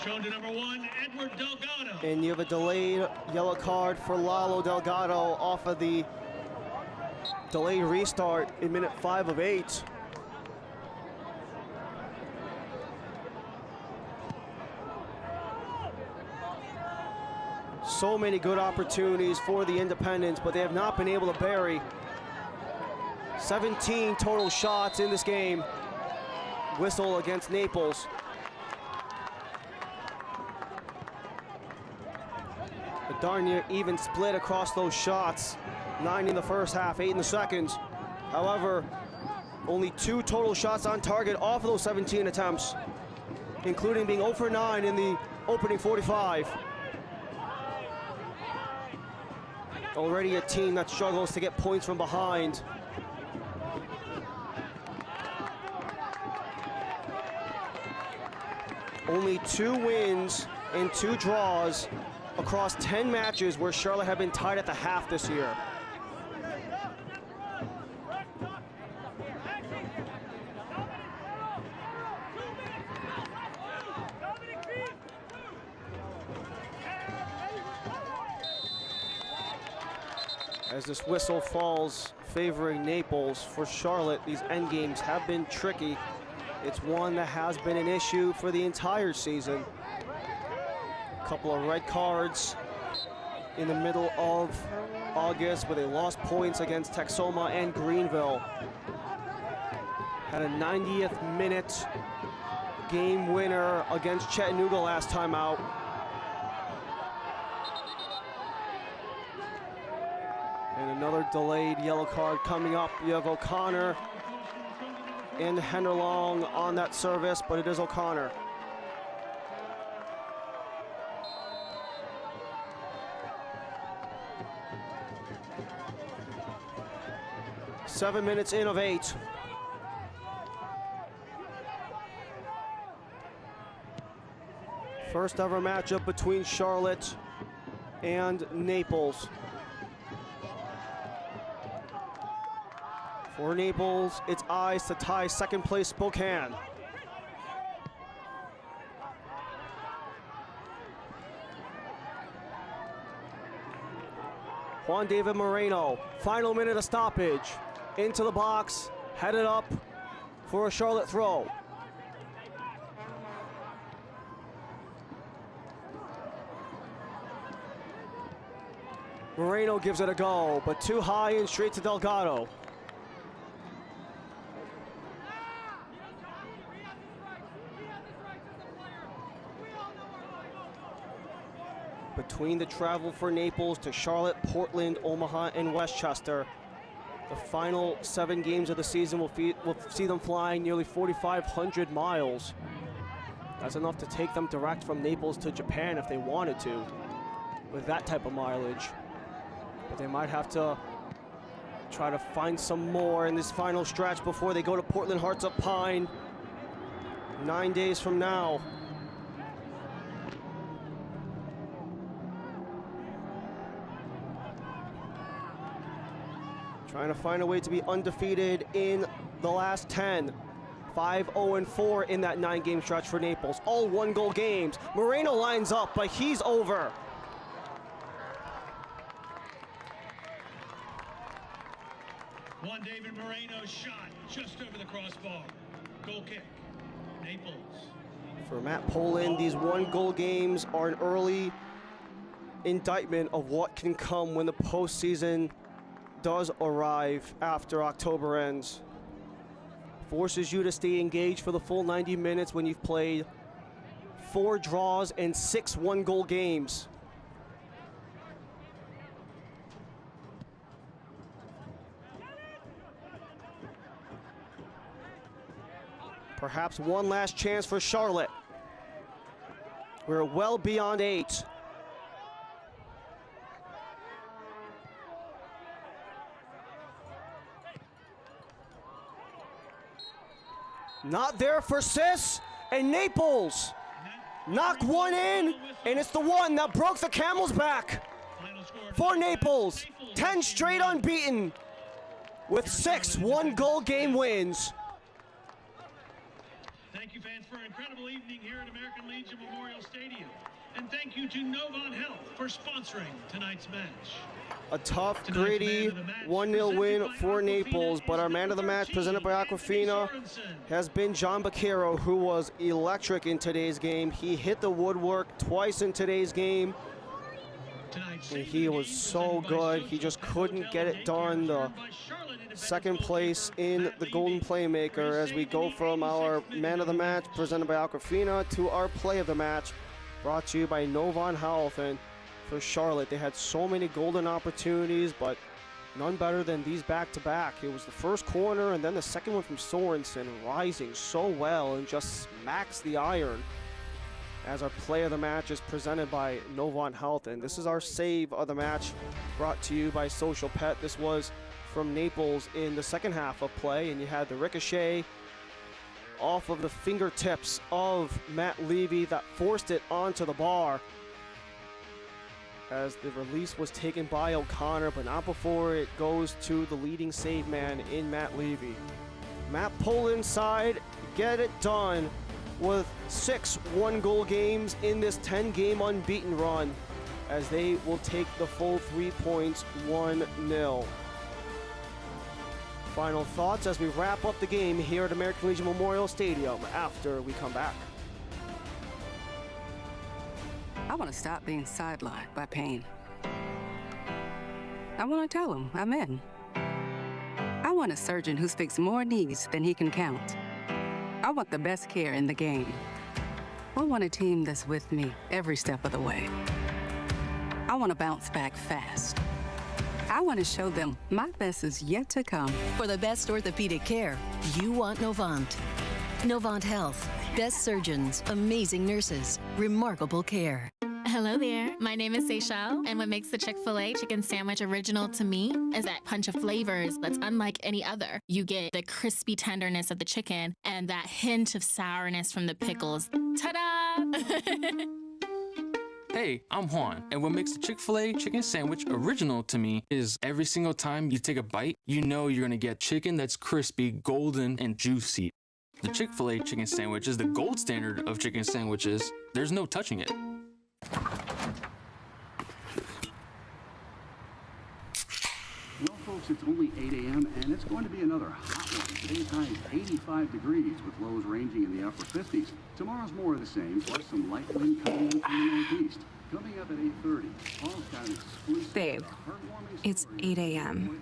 shown to number 1, Edward Delgado. And you have a delayed yellow card for Lalo Delgado off of the delayed restart in minute 5 of 8. So many good opportunities for the Independents, but they have not been able to bury. 17 total shots in this game. Whistle against Naples. A darn near even split across those shots. 9 in the first half, 8 in the second. However, only 2 total shots on target off of those 17 attempts, including being 0 for 9 in the opening 45. Already a team that struggles to get points from behind. Only 2 wins and 2 draws across 10 matches where Charlotte have been tied at the half this year. As this whistle falls favoring Naples for Charlotte, these end games have been tricky. It's one that has been an issue for the entire season. A couple of red cards in the middle of August where they lost points against Texoma and Greenville. Had a 90th minute game winner against Chattanooga last time out. And another delayed yellow card coming up. You have O'Connor and Henderlong on that service, but it is O'Connor. Seven minutes in of 8. First ever matchup between Charlotte and Naples. For Naples, it's eyes to tie second place Spokane. Juan David Moreno, final minute of stoppage. Into the box, headed up for a Charlotte throw. Moreno gives it a go, but too high and straight to Delgado. Between the travel for Naples to Charlotte, Portland, Omaha, and Westchester, the final 7 games of the season will see them flying nearly 4,500 miles. That's enough to take them direct from Naples to Japan if they wanted to, with that type of mileage. But they might have to try to find some more in this final stretch before they go to Portland Hearts of Pine 9 days from now. Trying to find a way to be undefeated in the last 10. 5-0-4 in that 9-game stretch for Naples. All 1-goal games. Moreno lines up, but he's over. Juan David Moreno's shot just over the crossbar. Goal kick. Naples. For Matt Poland, these 1-goal games are an early indictment of what can come when the postseason does arrive after October ends. Forces you to stay engaged for the full 90 minutes when you've played 4 draws and 6 1-goal games. Perhaps one last chance for Charlotte. We're well beyond 8. Not there for Sis, and Naples knock one in, and it's the one that broke the camel's back for Naples. 10 straight unbeaten with 6 1-goal game wins. Thank you, fans, for an incredible evening here at American Legion Memorial Stadium. And thank you to Novant Health for sponsoring tonight's match. A tough, gritty 1-0 win for Naples, but our man of the match presented by Aquafina has been John Baquero, who was electric in today's game. He hit the woodwork twice in today's game, and he was so good. He just couldn't get it done. The second place in the Golden Playmaker as we go from our man of the match presented by Aquafina to our play of the match brought to you by Novant Health. And for Charlotte, they had so many golden opportunities, but none better than these back-to-back. It was the first corner and then the second one from Sorensen, rising so well and just smacks the iron as our play of the match is presented by Novant Health. And this is our save of the match brought to you by Social Pet. This was from Naples in the second half of play, and you had the ricochet off of the fingertips of Matt Levy that forced it onto the bar as the release was taken by O'Connor, but not before it goes to the leading save man in Matt Levy. Matt Poland's side get it done with 6 1-goal games in this 10-game unbeaten run as they will take the full 3 points 1-0. Final thoughts as we wrap up the game here at American Legion Memorial Stadium after we come back. I want to stop being sidelined by pain. I want to tell him I'm in. I want a surgeon who speaks more knees than he can count. I want the best care in the game. I want a team that's with me every step of the way. I want to bounce back fast. I want to show them my best is yet to come. For the best orthopedic care, you want Novant. Novant Health. Best surgeons, amazing nurses, remarkable care. Hello there. My name is Seychelle, and what makes the Chick-fil-A chicken sandwich original to me is that punch of flavors that's unlike any other. You get the crispy tenderness of the chicken and that hint of sourness from the pickles. Ta-da! Hey, I'm Juan, and what makes the Chick-fil-A chicken sandwich original to me is every single time you take a bite, you know you're gonna get chicken that's crispy, golden, and juicy. The Chick-fil-A chicken sandwich is the gold standard of chicken sandwiches. There's no touching it. Well, folks, it's only 8 a.m. and it's going to be another hot one. Today's high is 85 degrees with lows ranging in the upper 50s. Tomorrow's more of the same, plus some light wind coming in from the northeast. Coming up at 8:30, Paul's got an exclusive. Babe, it's 8 a.m.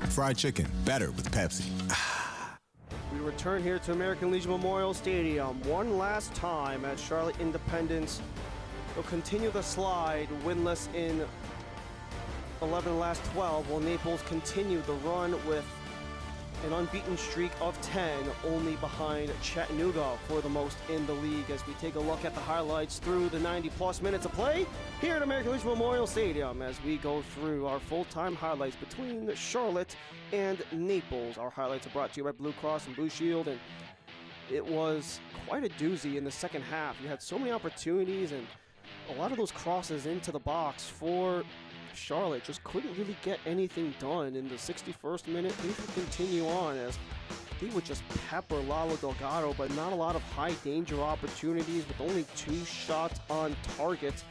Fried chicken, better with Pepsi. We return here to American Legion Memorial Stadium one last time as Charlotte Independence will continue the slide, winless in 11 of the last 12, while Naples continue the run with an unbeaten streak of 10, only behind Chattanooga for the most in the league. As we take a look at the highlights through the 90-plus minutes of play here at American Legion Memorial Stadium, as we go through our full-time highlights between Charlotte and Naples. Our highlights are brought to you by Blue Cross and Blue Shield, and it was quite a doozy in the second half. You had so many opportunities, and a lot of those crosses into the box for Charlotte just couldn't really get anything done. In the 61st minute, things would continue on as they would just pepper Lalo Delgado, but not a lot of high danger opportunities, with only 2 shots on target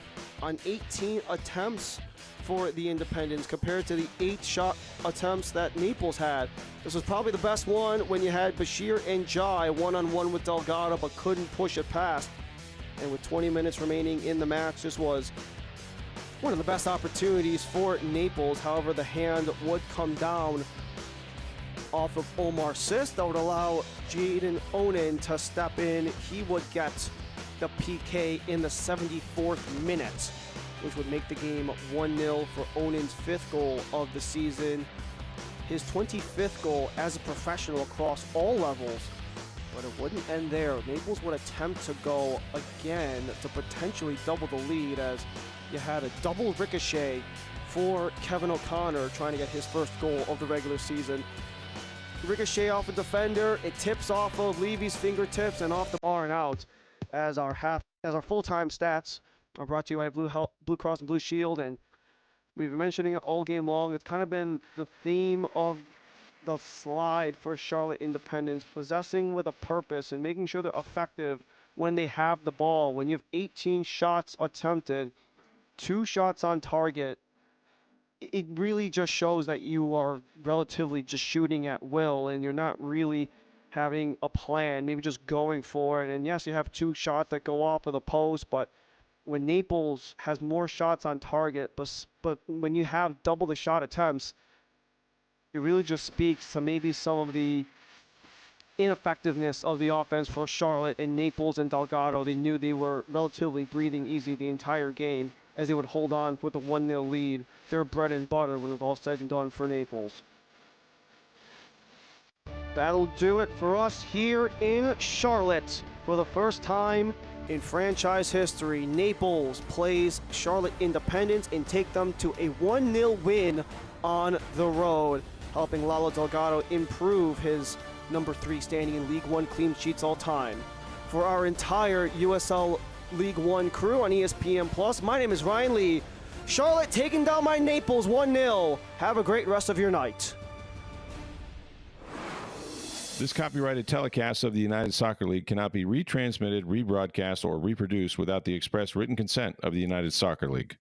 on 18 attempts for the Independents compared to the 8 shot attempts that Naples had. This was probably the best one when you had Bashir and Jai one-on-one with Delgado, but couldn't push it past. And with 20 minutes remaining in the match, this was one of the best opportunities for Naples. However, the hand would come down off of Omar Sis. That would allow Jaden Onen to step in. He would get the PK in the 74th minute, which would make the game 1-0 for Onen's 5th goal of the season. His 25th goal as a professional across all levels. But it wouldn't end there. Naples would attempt to go again to potentially double the lead, as you had a double ricochet for Kevin O'Connor trying to get his first goal of the regular season. Ricochet off a defender, it tips off of Levy's fingertips and off the bar and out. As our full-time stats are brought to you by Blue Cross and Blue Shield, and we've been mentioning it all game long. It's kind of been the theme of the slide for Charlotte Independents, possessing with a purpose and making sure they're effective when they have the ball. When you have 18 shots attempted, 2 shots on target, it really just shows that you are relatively just shooting at will, and you're not really having a plan, maybe just going for it. And yes, you have 2 shots that go off of the post, but when Naples has more shots on target, but when you have double the shot attempts, it really just speaks to maybe some of the ineffectiveness of the offense for Charlotte. And Naples and Delgado, they knew they were relatively breathing easy the entire game, as they would hold on with a 1-0 lead. Their bread and butter when it was all said and done for Naples. That'll do it for us here in Charlotte. For the first time in franchise history, Naples plays Charlotte Independents and take them to a 1-0 win on the road, helping Lalo Delgado improve his number 3 standing in League One clean sheets all time. For our entire USL League One crew on ESPN+, my name is Ryan Lee. Charlotte taking down my Naples 1-0. Have a great rest of your night. This copyrighted telecast of the United Soccer League cannot be retransmitted, rebroadcast, or reproduced without the express written consent of the United Soccer League.